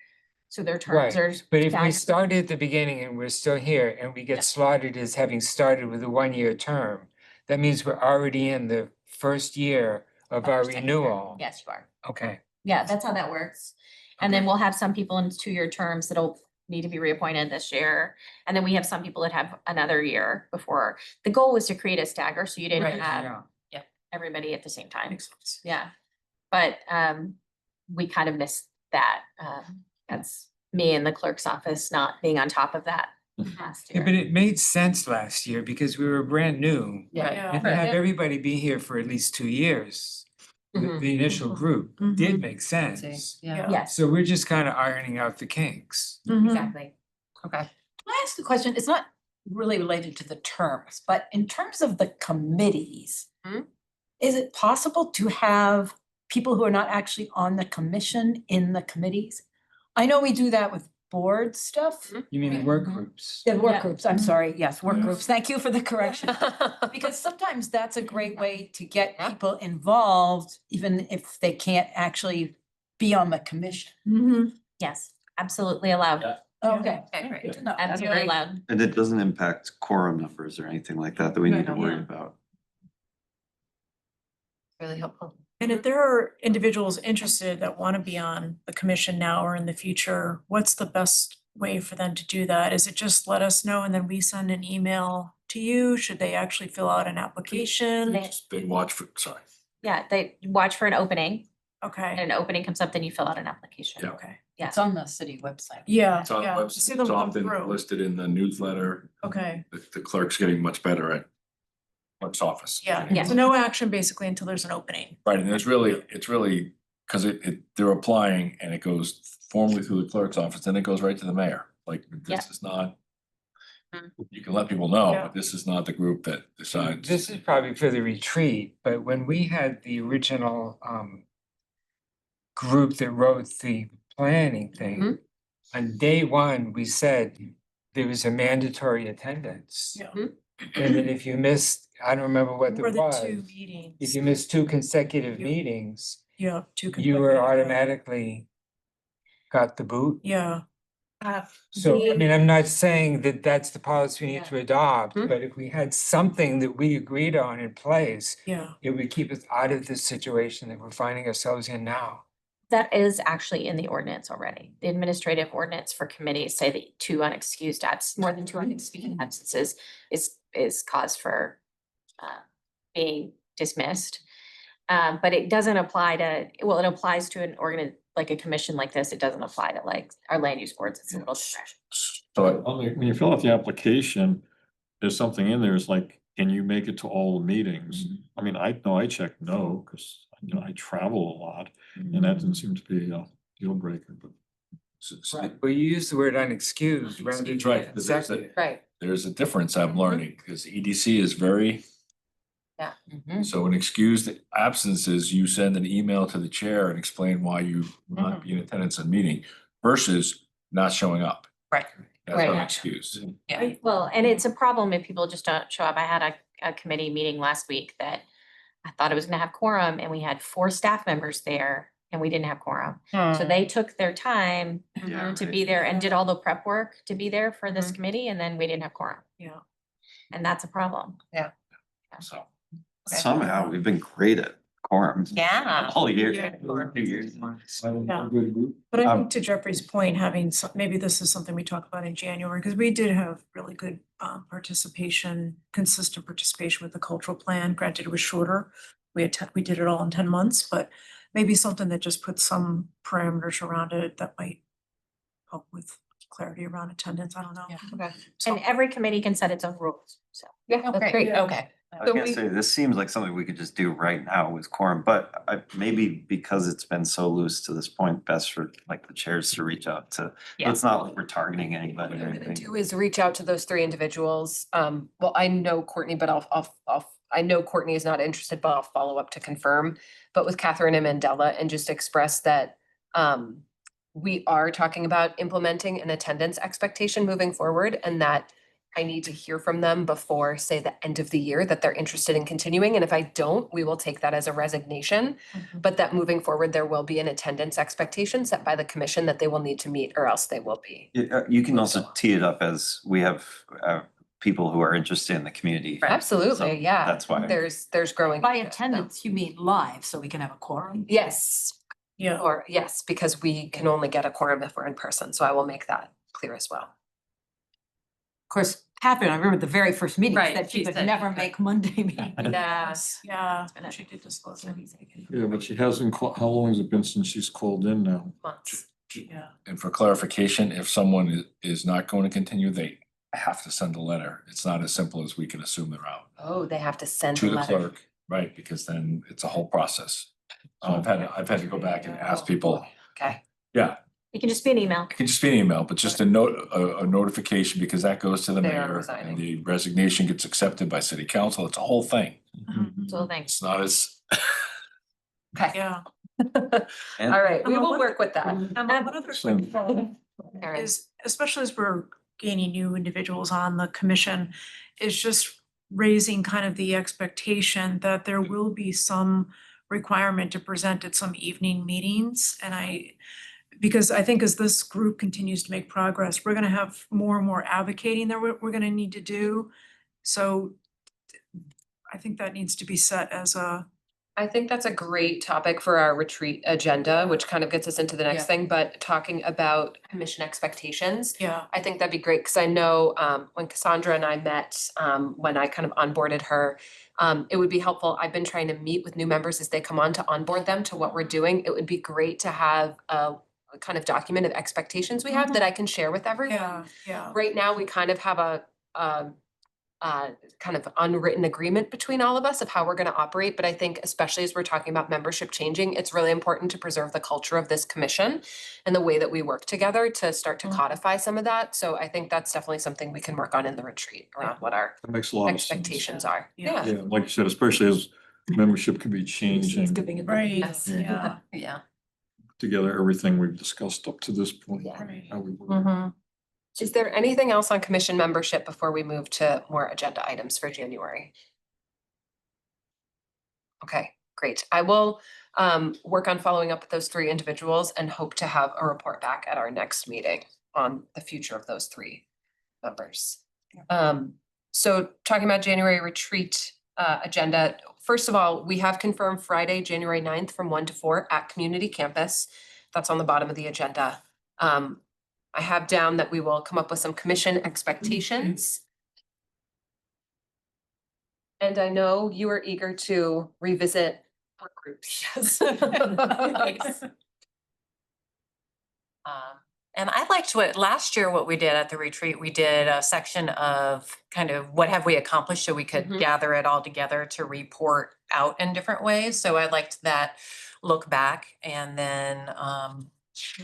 So their terms Right, are. but if we staggered. start at the beginning and we're still here and we Yeah. get slotted as having started with a 1-year term, that means we're already in the first year of our Second term. renewal. Yes, you are. Okay, Yeah, that's how that works. And then we'll have some people in 2-year terms that'll need to be reappointed this year. And then we have some people that have another year before. The goal was to create a stagger, so you didn't Right. have Yeah. everybody at the same time. Yeah. But we kind of missed that. That's me and the clerk's office not being on top of that last Yeah, but year. it made sense last year because we were brand new. Yeah. And to have everybody be here for at least 2 years, Mhm. the initial group did make sense. Yeah. Yes, So we're just kind of ironing out the kinks. exactly. Okay. Can I ask the question? It's not really related to the terms, but in terms of the committees, Hmm? is it possible to have people who are not actually on the commission in the committees? I know we do that with board stuff. You mean the work groups? The work Yeah. groups, I'm sorry, yes, work Yes. groups. Thank you for the correction. Because sometimes that's a great way to get people involved, even if they can't actually be on the commission. Yes, absolutely allowed. Yeah. Okay. Okay, great. Good to know. Absolutely allowed. And it doesn't impact quorum numbers or anything like that that we need to Right, worry yeah. about. Really helpful. And if there are individuals interested that want to be on the commission now or in the future, what's the best way for them to do that? Is it just let us know and then we send an email to you? Should they actually fill out an application? They watch for, sorry. Yeah, they watch for an opening, and Okay, an opening comes up, then you fill out an application. Yeah. okay. Yeah. It's on the city website. Yeah, It's on the yeah. website, See them it's come often through. listed in the newsletter. Okay, The clerk's getting much better at clerk's office. yeah. Yeah. So no action basically until there's an opening. Right, and it's really, cause they're applying and it goes formally through the clerk's office, then it goes right to the mayor. Like, Yeah. this is not. Mm. You can let people know, Yeah. but this is not the group that decides. This is probably for the retreat, but when we had the original group that wrote the planning thing, on day one, we said there was a mandatory attendance. Yeah. And then if you missed, I don't remember what More it than was, two meetings. if you missed 2 consecutive Yeah. meetings, Yeah, two. you were consecutive, automatically got the boot. Yeah, So, I mean, I'm not saying that that's the policy we need Yeah. to adopt, Mhm. but if we had something that we agreed on in place, yeah. it would keep us out of this situation that we're finding ourselves in now. That is actually in the ordinance already. The administrative ordinance for committees say that more than 2 unexcused absences is cause for being dismissed. But it doesn't apply to, well, it applies to an like a commission like this. It doesn't apply to like our land use boards. It's a little discretion. So When you fill out the application, there's something in there, it's like, can you make it to all the meetings? I mean, I know I checked no, because, I travel a lot, and that didn't seem to be a deal breaker, but. Well, you use the word unexcused rather than It's right, 'cause there's consecutive. Right. there's a difference I'm learning, because EDC is very. Yeah. So an excused absences, you send an email to the chair and explain why you will not be in attendance at a meeting versus not showing up. Right. That's Right. unexcused. Yeah. Well, and it's a problem if people just don't show up. I had a committee meeting last week that I thought it was gonna have quorum and we had 4 staff members there and we didn't have quorum. So they took their time Yeah, to right. be there and did all the prep work to be there for this Mhm. committee and then we didn't have quorum. Yeah. And that's a problem. So. Somehow, we've been great at quorums. Yeah. All year. Yeah. 2 years. Yeah. Good. But I Um, think to Jeffrey's point, having some, maybe this is something we talk about in January, because we did have really good participation, consistent participation with the cultural plan. Granted, it was shorter. We did it all in 10 months, but maybe something that just puts some parameters around it that might help with clarity around attendance. I don't know. Okay. And every committee can set its own rules, so. Yeah, that's great. Yeah. Okay. I So was gonna we- say, this seems like something we could just do right now with quorum, but maybe because it's been so loose to this point, best for like the chairs to reach out to. Yeah. It's not like we're targeting anybody What or I'm gonna anything. do is reach out to those 3 individuals. Well, I know Courtney, but I know Courtney is not interested, but I'll follow up to confirm. But with Catherine and Mandela and just express that we are talking about implementing an attendance expectation moving forward and that I need to hear from them before, say, the end of the year that they're interested in continuing. And if I don't, we will take that as a resignation. But that moving forward, there will be an attendance expectation set by the commission that they will need to meet or else they will be. You can also tee it up as we have people who are interested in the community. So Absolutely, yeah. That's why. There's growing. By interest, so- attendance, you mean live, so we can have a quorum? Yes, Yeah. or yes, because we can only get a quorum if we're in person, so I will make that clear as well. Of course, Catherine, I remember the very first meeting, Right, said she she could said- never make Monday meetings. Yes. Yeah, been a- she did disclose it. Yeah, but she hasn't, how long has it been since she's called in now? Months. Yeah. And for clarification, if someone is not going to continue, they have to send a letter. It's not as simple as we can assume they're out. Oh, they have to send To a the letter. clerk, right, because then it's a whole process. I've had to go back and ask people, Okay. yeah, It can just be an email. it can just be an email, but just a note, a notification, because that goes to the They are mayor resigning. and the resignation gets accepted by city council. It's a whole thing. So thanks. It's not as, Okay. Yeah. All right, we will work with that. One other So- quick thing Erin. is, especially as we're gaining new individuals on the commission, is just raising kind of the expectation that there will be some requirement to present at some evening meetings. And because I think as this group continues to make progress, we're gonna have more and more advocating that we're gonna need to do. So I think that needs to be set as a, I think that's a great topic for our retreat agenda, which kind of gets us into the next Yeah. thing, but talking about commission expectations. yeah. I think that'd be great, because I know when Cassandra and I met, when I kind of onboarded her, it would be helpful. I've been trying to meet with new members as they come on to onboard them to what we're doing. It would be great to have a kind of document of expectations we have that I can share with everyone. Yeah. Right now, we kind of have a kind of unwritten agreement between all of us of how we're gonna operate, but I think especially as we're talking about membership changing, it's really important to preserve the culture of this commission and the way that we work together to start to codify some of that. So I think that's definitely something we can work on in the retreat around what our That makes a lot of sense. expectations are. Yeah. Yeah, like you said, especially as membership could be changing Right, Yes. yeah. Yeah. together, everything we've discussed up to this point. Yeah. Right. How we work. Mhm. Is there anything else on commission membership before we move to more agenda items for January? Okay, great. I will work on following up with those three individuals and hope to have a report back at our next meeting on the future of those three members. So talking about January retreat agenda, first of all, we have confirmed Friday, January 9th from 1 to 4 at Community Campus. That's on the bottom of the agenda. I have down that we will come up with some commission expectations. And I know you are eager to revisit work groups. Yes. And I liked last year, what we did at the retreat, we did a section of kind of what have we accomplished, so we could Mhm. gather it all together to report out in different ways. So I liked that look back and then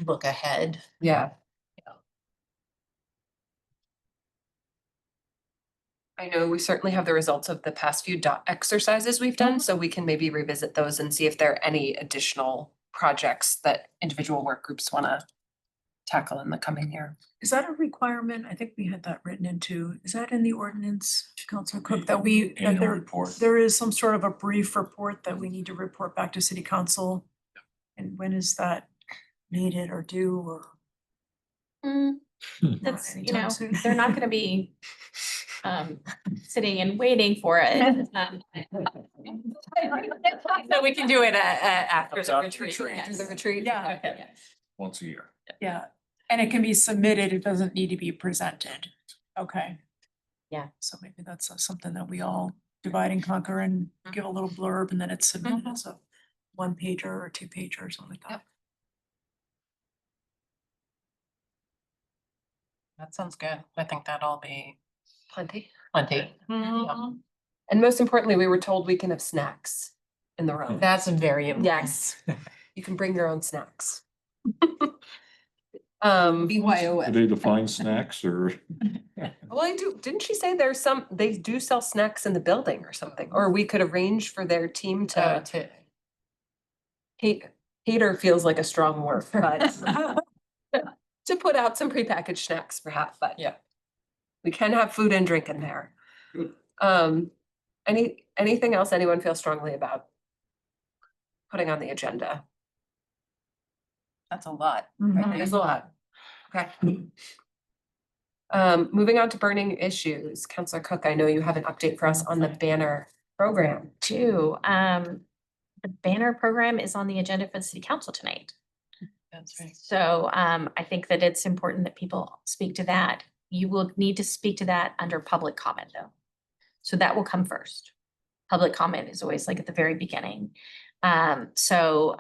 look ahead. Yeah. I know we certainly have the results of the past few dot exercises we've done, so we can maybe revisit those and see if there are any additional projects that individual work groups wanna tackle in the coming year. Is that a requirement? I think we had that written into, is that in the ordinance, Councilor Cook, that that annual report. there is some sort of a brief report that we need to report back to city council? And when is that needed or due or? That's, anytime you know, soon. they're not gonna be sitting and waiting for it. So we can do it after the After retreat. retreat. After the retreat? Yeah. Okay. Once a year. Yeah, and it can be submitted, it doesn't need to be presented. Okay. Yeah. So maybe that's something that we all divide and conquer and give a little blurb and then it's submitted as a one pager or two pager or something like that. That sounds good. I think that'll be Plenty. plenty. And most importantly, we were told we can have snacks in the room. That's very important. Yes, you can bring your own snacks. Do BYOF. they define snacks or? Well, didn't she say they do sell snacks in the building or something, or we could arrange for their team to cater feels like a strong word, but to put out some prepackaged snacks perhaps, but Yeah. we can have food and drink in there. Anything else anyone feels strongly about putting on the agenda? That's a lot. Mhm. There's a lot. Okay. Moving on to burning issues. Counselor Cook, I know you have an update for us on the banner program. Two, the banner program is on the agenda for the city council tonight. That's right. So I think that it's important that people speak to that. You will need to speak to that under public comment though. So that will come first. Public comment is always like at the very beginning. So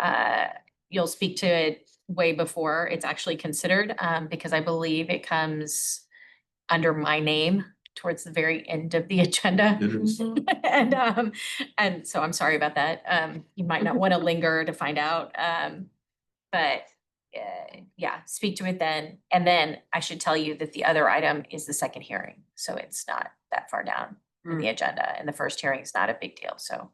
you'll speak to it way before it's actually considered, because I believe it comes under my name towards the very end of the agenda. It is. And so I'm sorry about that. You might not want to linger to find out. But yeah, speak to it then. And then I should tell you that the other item is the second hearing. So it's not that far down in the agenda, and the first hearing is not a big deal. So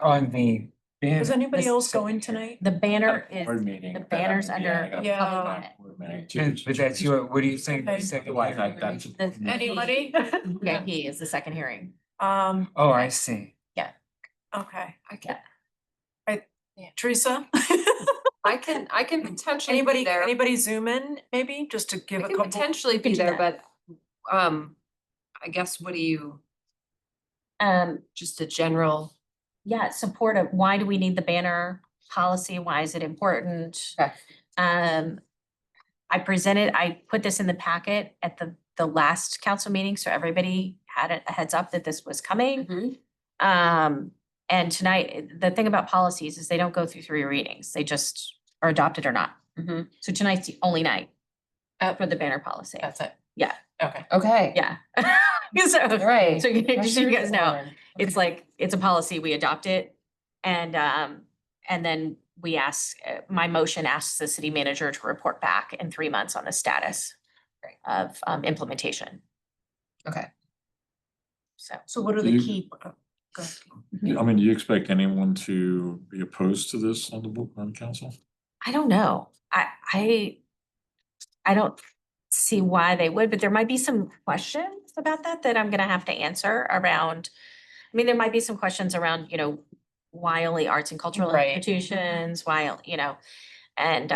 On the. Is anybody This- else going tonight? the banner is, Board meeting. the banner's under Yeah. public comment. But that's your, what do you think? the Okay. second Well, I hearing? thought that's- The- Anybody? VIP is the second hearing. Oh, I see. okay. I can, Teresa? I can potentially be Anybody, there. anybody zoom in maybe, just to give I a can couple? potentially be Could do there, that. but, I guess what do you, Um, just a general, yeah, supportive. Why do we need the banner policy? Why is it important? Okay. I put this in the packet at the last council meeting, so everybody had a heads up that this was coming. And tonight, the thing about policies is they don't go through 3 readings. They just are adopted or not. So tonight's the only night for the banner policy. That's it. Yeah. Okay. okay. Yeah. So, Right. so just so you guys know, it's like, it's a policy, we adopt it. And then we ask, my motion asks the city manager to report back in 3 months on the status of implementation. Okay. So what are Do the you- key? Go ahead. I mean, do you expect anyone to be opposed to this on the book, on council? I don't know. I don't see why they would, but there might be some questions about that I'm gonna have to answer around. I mean, there might be some questions around, why only arts and cultural Right. institutions, why, and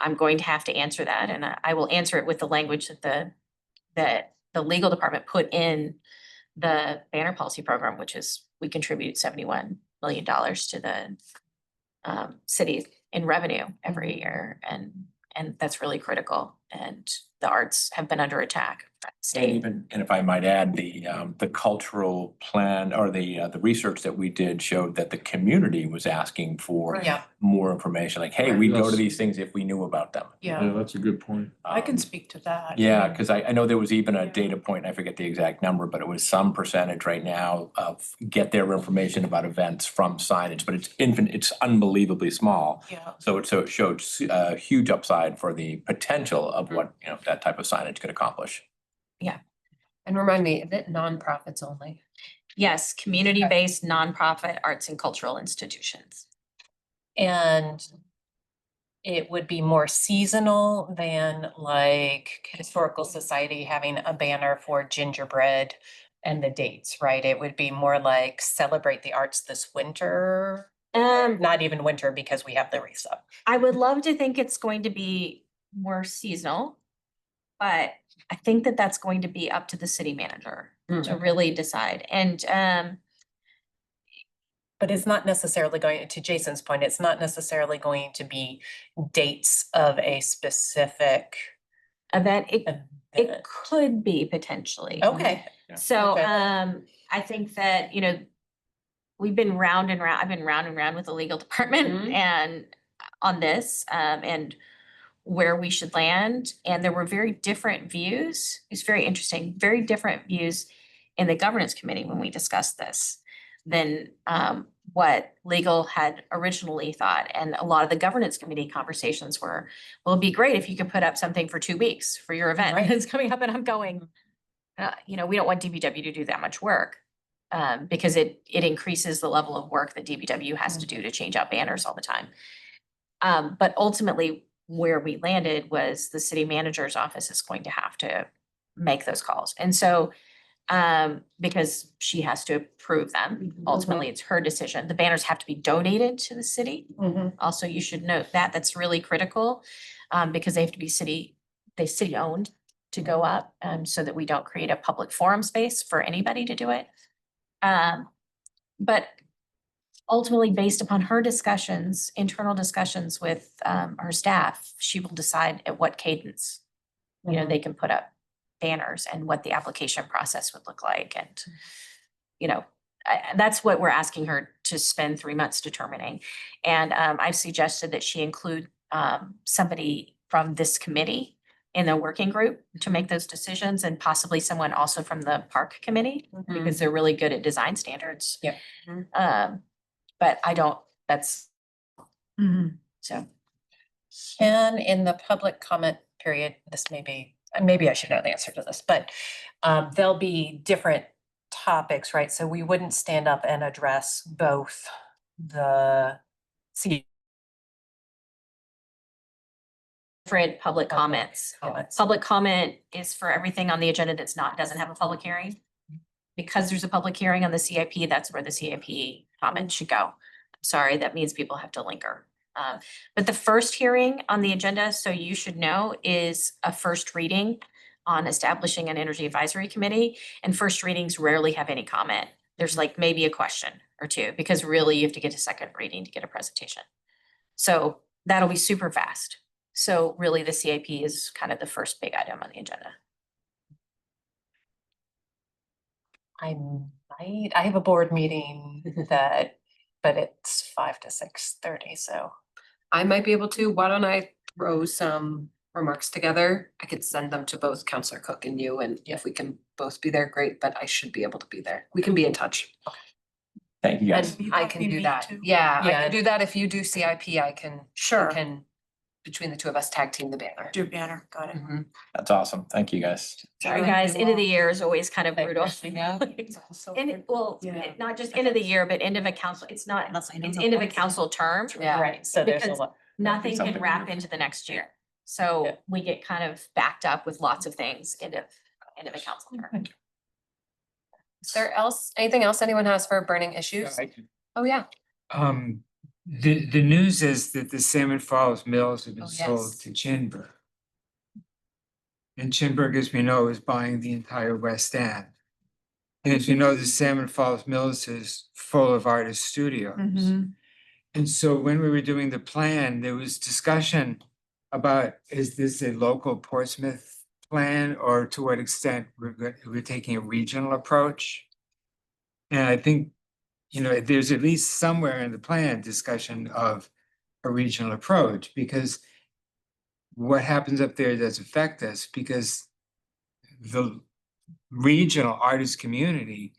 I'm going to have to answer that, and I will answer it with the language that the legal department put in the banner policy program, which is we contribute $71 million to the city in revenue every year, and that's really critical, and the arts have been under attack by the And state. even, and if I might add, the cultural plan or the research that we did showed that the community was asking for Yeah. more information, like, hey, we'd go to Yes. these things if we knew about them. Yeah, Yeah, that's a good point. I can Um, speak to that. Yeah, because I know there was even a Yeah. data point, I forget the exact number, but it was some percentage right now of get their information about events from signage, but it's unbelievably small. Yeah. So it showed a huge upside for the potential of what, that type of signage could accomplish. And remind me, is it nonprofits only? Yes, community-based nonprofit arts and cultural institutions. And it would be more seasonal than like Historical Society having a banner for gingerbread and the dates, right? It would be more like celebrate the arts this winter, not even winter because we have the wreaths up. I would love to think it's going to be more seasonal, but I think that that's going to be up to the city manager to really decide. And But it's not necessarily going, to Jason's point, it's not necessarily going to be dates of a specific event, it event. could be potentially. Okay. So, Okay. I think that, we've been round and round, I've been round and round with the legal department Mhm. and on this, and where we should land. And there were very different views. It's very interesting, very different views in the governance committee when we discussed this than, what legal had originally thought. And a lot of the governance committee conversations were, well, it'd be great if you could put up something for 2 weeks for your event Right. that's coming up. And I'm going, we don't want DBW to do that much work. Because it increases the level of work that DBW has to do to change out banners all the time. But ultimately, where we landed was the city manager's office is going to have to make those calls. And so, because she has to approve them, ultimately it's her decision. The banners have to be donated to the city. Also, you should note that that's really critical, because they have to be city owned to go up, so that we don't create a public forum space for anybody to do it. But ultimately, based upon her discussions, internal discussions with her staff, she will decide at what cadence, they can put up banners and what the application process would look like. And, that's what we're asking her to to spend 3 months determining. And I've suggested that she include somebody from this committee in the working group to make those decisions, and possibly someone also from the park committee, because they're really good at design standards. Yep. But I don't, that's, so. And in the public comment period, this maybe I should know the answer to this, but there'll be different topics, right? So we wouldn't stand up and address both the Different public comments. comments. Public comment is for everything on the agenda doesn't have a public hearing. Because there's a public hearing on the CIP, that's where the CIP comment should go. Sorry, that means people have to linger. But the first hearing on the agenda, so you should know, is a first reading on establishing an energy advisory committee. And first readings rarely have any comment. There's like maybe a question or two, because really you have to get a second reading to get a presentation. So that'll be super fast. So really the CIP is kind of the first big item on the agenda. I have a board meeting but it's 5 to 6:30, so. I might be able to. Why don't I throw some remarks together? I could send them to both Counselor Cook and you, and if we can both be there, great, but I should be able to be there. We can be in touch. Thank you, guys. And I can copy do me that. too? Yeah, I Yeah. can do that. If you do CIP, I can, Sure. we can, between the two of us, tag team the banner. Do banner, got it. Mhm. That's awesome. Thank you, guys. Sorry, Sure. guys, end of the year is always kind of Thank brutal. you. And well, Yeah. not just end of the year, but end of a council, it's not, it's end of a council term. Yeah. Right, so there's a Because lot. Nothing can something wrap new. into the next year. So Yeah. we get kind of backed up with lots of things end of a council term. Is there anything else anyone has for burning issues? Oh, yeah. The news is that the Salmon Falls Mills have been Oh, sold yes. to Chinburg. And Chinburg, as we know, is buying the entire West End. And as you know, the Salmon Falls Mills is full of artist studios. And so when we were doing the plan, there was discussion about, is this a local Portsmouth plan, or to what extent we're taking a regional approach? And I think, there's at least somewhere in the plan discussion of a regional approach, because what happens up there does affect us, because the regional artist community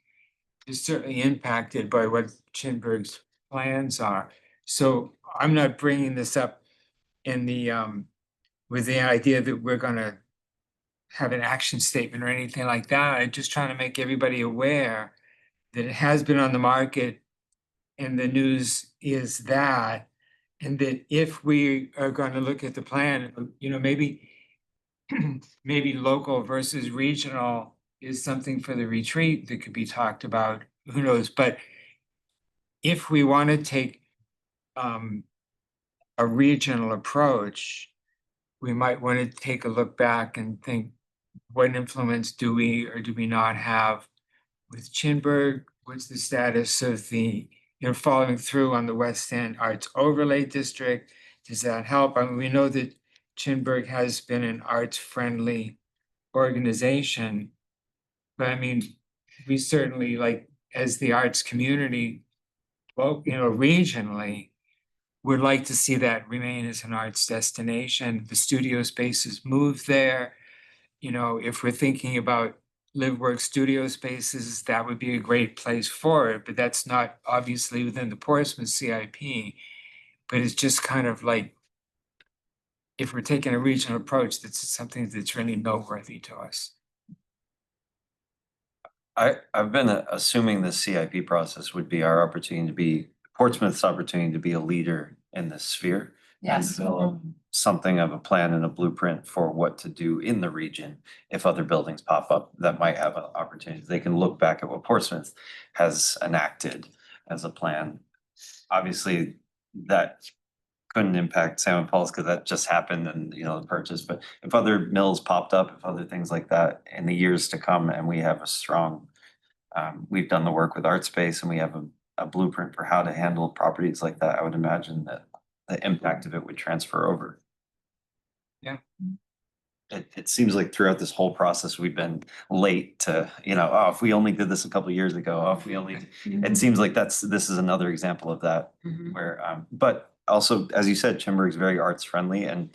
is certainly impacted by what Chinburg's plans are. So I'm not bringing this up in the, with the idea that we're gonna have an action statement or anything like that. I'm just trying to make everybody aware that it has been on the market, and the news is that, and that if we are gonna look at the plan, maybe maybe local versus regional is something for the retreat that could be talked about, who knows, but if we want to take a regional approach, we might want to take a look back and think, what influence do we or do we not have with Chinburg? What's the status of the, following through on the West End Arts Overlay District? Does that help? I mean, we know that Chinburg has been an arts-friendly organization, but I mean, we certainly, like, as the arts community, well, regionally, would like to see that remain as an arts destination. The studio spaces move there. If we're thinking about live work studio spaces, that would be a great place for it, but that's not obviously within the Portsmouth CIP. But it's just kind of like, if we're taking a regional approach, that's something that's really noteworthy to us. I've been assuming the CIP process would be our opportunity to be, Portsmouth's opportunity to be a leader in this sphere. And Yes. develop something of a plan and a blueprint for what to do in the region. If other buildings pop up that might have an opportunity, they can look back at what Portsmouth has enacted as a plan. Obviously, that couldn't impact Salmon Falls because that just happened and, the purchase, but if other mills popped up, if other things like that in the years to come, and we have a strong, we've done the work with ArtSpace and we have a blueprint for how to handle properties like that, I would imagine that the impact of it would transfer over. Yeah. it seems like throughout this whole process, we've been late to, oh, if we only did this a couple of years ago, oh, if we only, it seems like this is another example of that. Mhm. Where, but also, as you said, Chimberg's very arts friendly and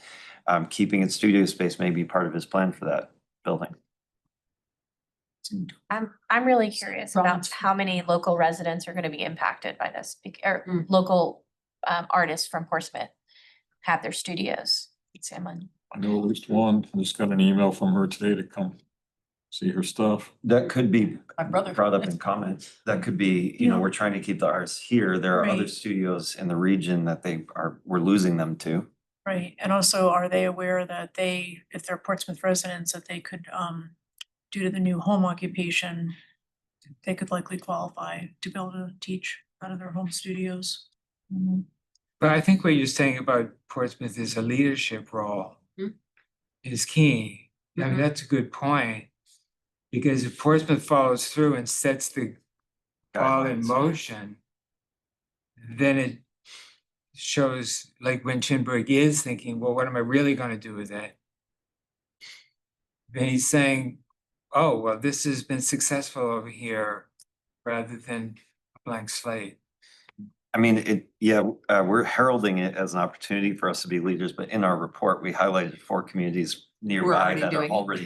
keeping its studio space may be part of his plan for that building. I'm really curious about Rollins. how many local residents are gonna be impacted by this, or Mm. local artists from Portsmouth have their studios. Salmon. I know at least one, I just got an email from her today to come see her stuff. That could be My brother. brought up in comments. That could be, Yeah. we're trying to keep the arts here. There are other Right. studios in the region that we're losing them to. Right, and also are they aware that if they're Portsmouth residents, that they could, due to the new home occupation, they could likely qualify to be able to teach out of their home studios. But I think what you're saying about Portsmouth is a leadership role Mhm. is key. I mean, Mhm. that's a good point. Because if Portsmouth follows through and sets the ball in Guidelines. motion, then it shows like when Chinburg is thinking, well, what am I really gonna do with it? Then he's saying, oh, well, this has been successful over here rather than a blank slate. I mean, we're heralding it as an opportunity for us to be leaders, but in our report, we highlighted 4 communities nearby already that are doing it. already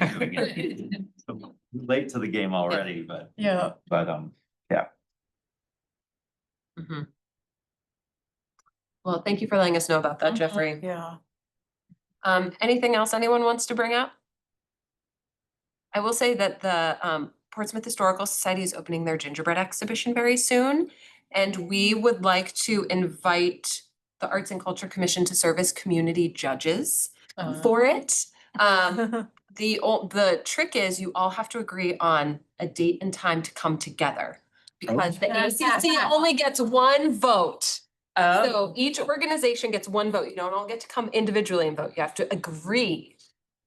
doing it. So, late to the game already, but, Yeah, yeah. Mhm. Well, thank you for letting us know about that, Jeffrey. yeah. Anything else anyone wants to bring up? I will say that the Portsmouth Historical Society is opening their gingerbread exhibition very soon. And we would like to invite the Arts and Culture Commission to serve as community judges for it. The trick is you all have to agree on a date and time to come together. Because the ACC only gets one vote. So each organization gets one vote. You don't all get to come individually and vote. You have to agree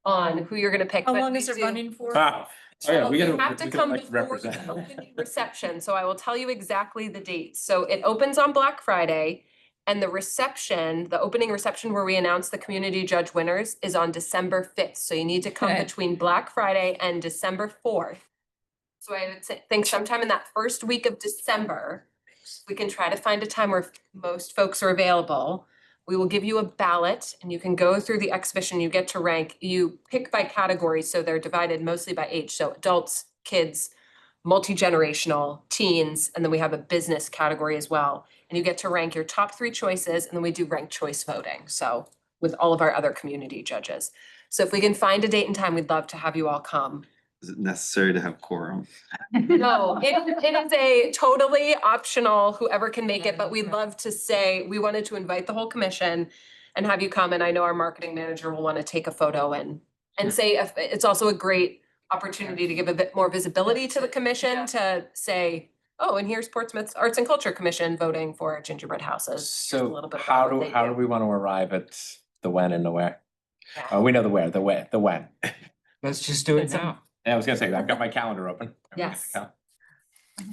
on who you're gonna pick. How But long we is it do- running for? Oh, yeah, we You gotta, have to we come gotta like before represent. the opening reception, so I will tell you exactly the dates. So it opens on Black Friday. And the reception, the opening reception where we announce the community judge winners is on December 5th. So you need to come Okay. between Black Friday and December 4th. So I would think sometime in that first week of December, we can try to find a time where most folks are available. We will give you a ballot and you can go through the exhibition. You get to rank, you pick by category, so they're divided mostly by age. So adults, kids, multi-generational, teens, and then we have a business category as well. And you get to rank your top 3 choices, and then we do ranked choice voting. So with all of our other community judges. So if we can find a date and time, we'd love to have you all come. Is it necessary to have quorum? No, it is a totally optional, whoever can make it, but we'd love to say, we wanted to invite the whole commission and have you come, and I know our marketing manager will want to take a photo and say, if it's also a great opportunity to give a bit more visibility to the commission to say, oh, and here's Portsmouth's Arts and Culture Commission voting for gingerbread houses. Just a So little bit how about what do, they how do we want to arrive at the when and the where? We know the where, the when. Let's just do it now. Yeah, I was gonna say, I've got my calendar open. I've got my Yes.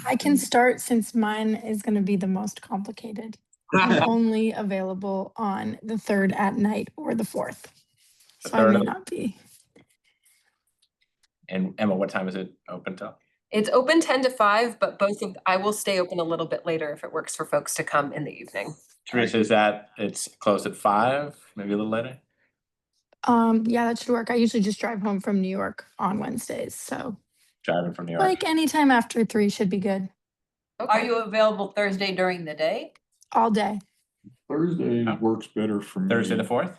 I can start since mine is gonna be the most complicated. I'm only available on the 3rd at night or the 4th. The So I may 3rd. not be. And Emma, what time is it open till? It's open 10 to 5, but I will stay open a little bit later if it works for folks to come in the evening. Teresa, is that, it's closed at 5, maybe a little later? Yeah, that should work. I usually just drive home from New York on Wednesdays, so Driving from New York? like anytime after 3 should be good. Are Okay. you available Thursday during the day? All day. Thursday works better for me. Thursday the 4th?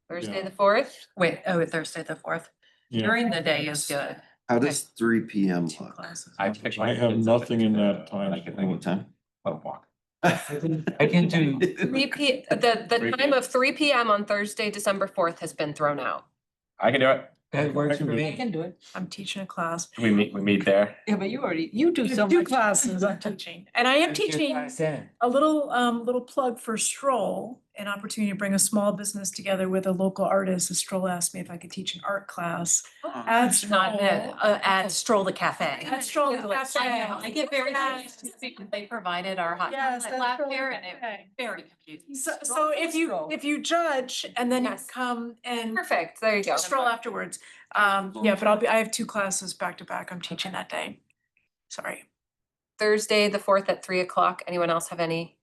Thursday Yeah. the 4th? Thursday the 4th. Yeah. During the day is good. How Okay. does 3 PM Two look? classes. I picked I my have kids up nothing at, in that time. I can What time? walk. I can do, 3 time of 3 PM on Thursday, December 4th has been thrown out. I can do it. that works for I Mm-hmm. I me. can do it. I'm teaching a class. We meet there. Yeah, but you do so Two much. classes I'm teaching, and I am Let's do teaching class then. a little plug for Stroll. an opportunity to bring a small business together with a local artist. Stroll asked me if I could teach an art class at Stroll. At Stroll the Cafe. At Stroll the I Cafe. know, I get very confused because they provided our hot Yes, chocolate that's last Stroll year the and it was Cafe. very confusing. So if you judge and then you Yes. come and Perfect, there you go. stroll afterwards. Yeah, but I have 2 classes back to back I'm teaching that day. Sorry. Thursday, the 4th at 3 o'clock. Anyone else have any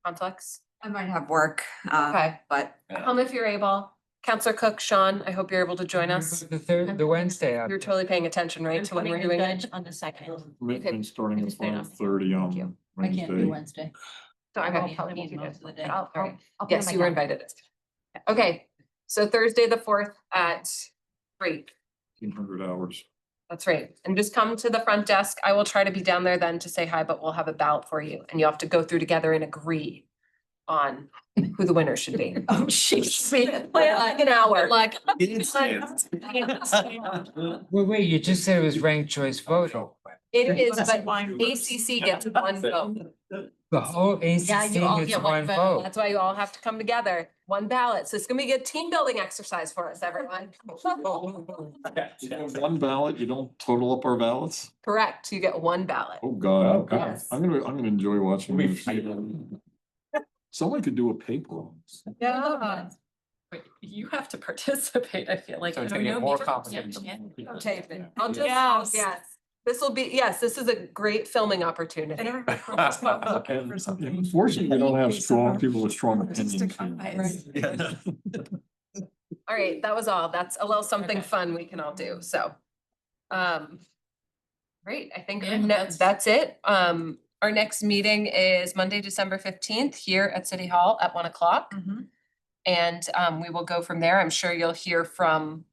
conflicts? I might have work, Okay, but come if you're able. Counselor Cook, Sean, I hope you're able to join us. The Wednesday. You're totally paying attention, right, to when we're doing it? On the second. Commitment starting at Understand. 5:30 Thank you. on I can't do Wednesday. Wednesday. So I Okay. won't Help probably me do most it. of the day. I'll- All right. I'll put it on Yes, my you were calendar. invited. Okay, so Thursday, the 4th at 3. 1,500 hours. That's right. And just come to the front desk. I will try to be down there then to say hi, but we'll have a ballot for you and you have to go through together and agree on who the winner should be. Oh, jeez. Plan like an hour. Like. Wait, you just said it was ranked choice voting. It is, but ACC gets one vote. The whole Yeah, ACC you all gets get one one vote. vote. That's why you all have to come together, one ballot. So it's gonna be a team building exercise for us, everyone. You have one ballot, you don't total up our ballots? Correct, you get one ballot. Oh, God. Yes. I'm gonna enjoy watching We this. fight. Someone could do a paper. Yeah. You have to participate, I feel like. So it's you gonna know get more me. complicated. Tape it. I'll just, Yes. yes, this will be, yes, this is a great filming And opportunity. everybody was looking for something. Unfortunately, we don't have strong people with strong Artistic opinions. eyes. All right, that was all. That's a little something fun we can all do, so. Great, I think Yeah, that's it. Our next meeting is Monday, December 15th, here at City Hall at 1 o'clock. Mhm. And we will go from there. I'm sure you'll hear from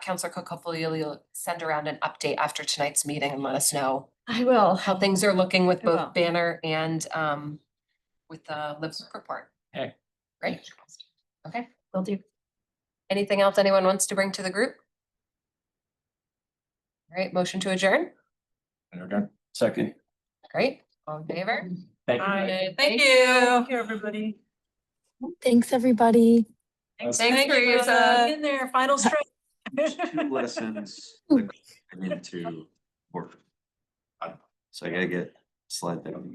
Counselor Cook. Hopefully you'll send around an update after tonight's meeting and let us know I will. how things are looking with I will. both Banner and with the Live Book report. Okay. Great. Okay. Will do. Anything else anyone wants to bring to the group? All right, motion to adjourn. Second. Great. All in favor? Thank you. Bye. Thank you. Thank you, everybody. Thanks, everybody. Thanks, Hang Teresa. in there, final stretch. Two lessons into work. So I gotta get slide that again.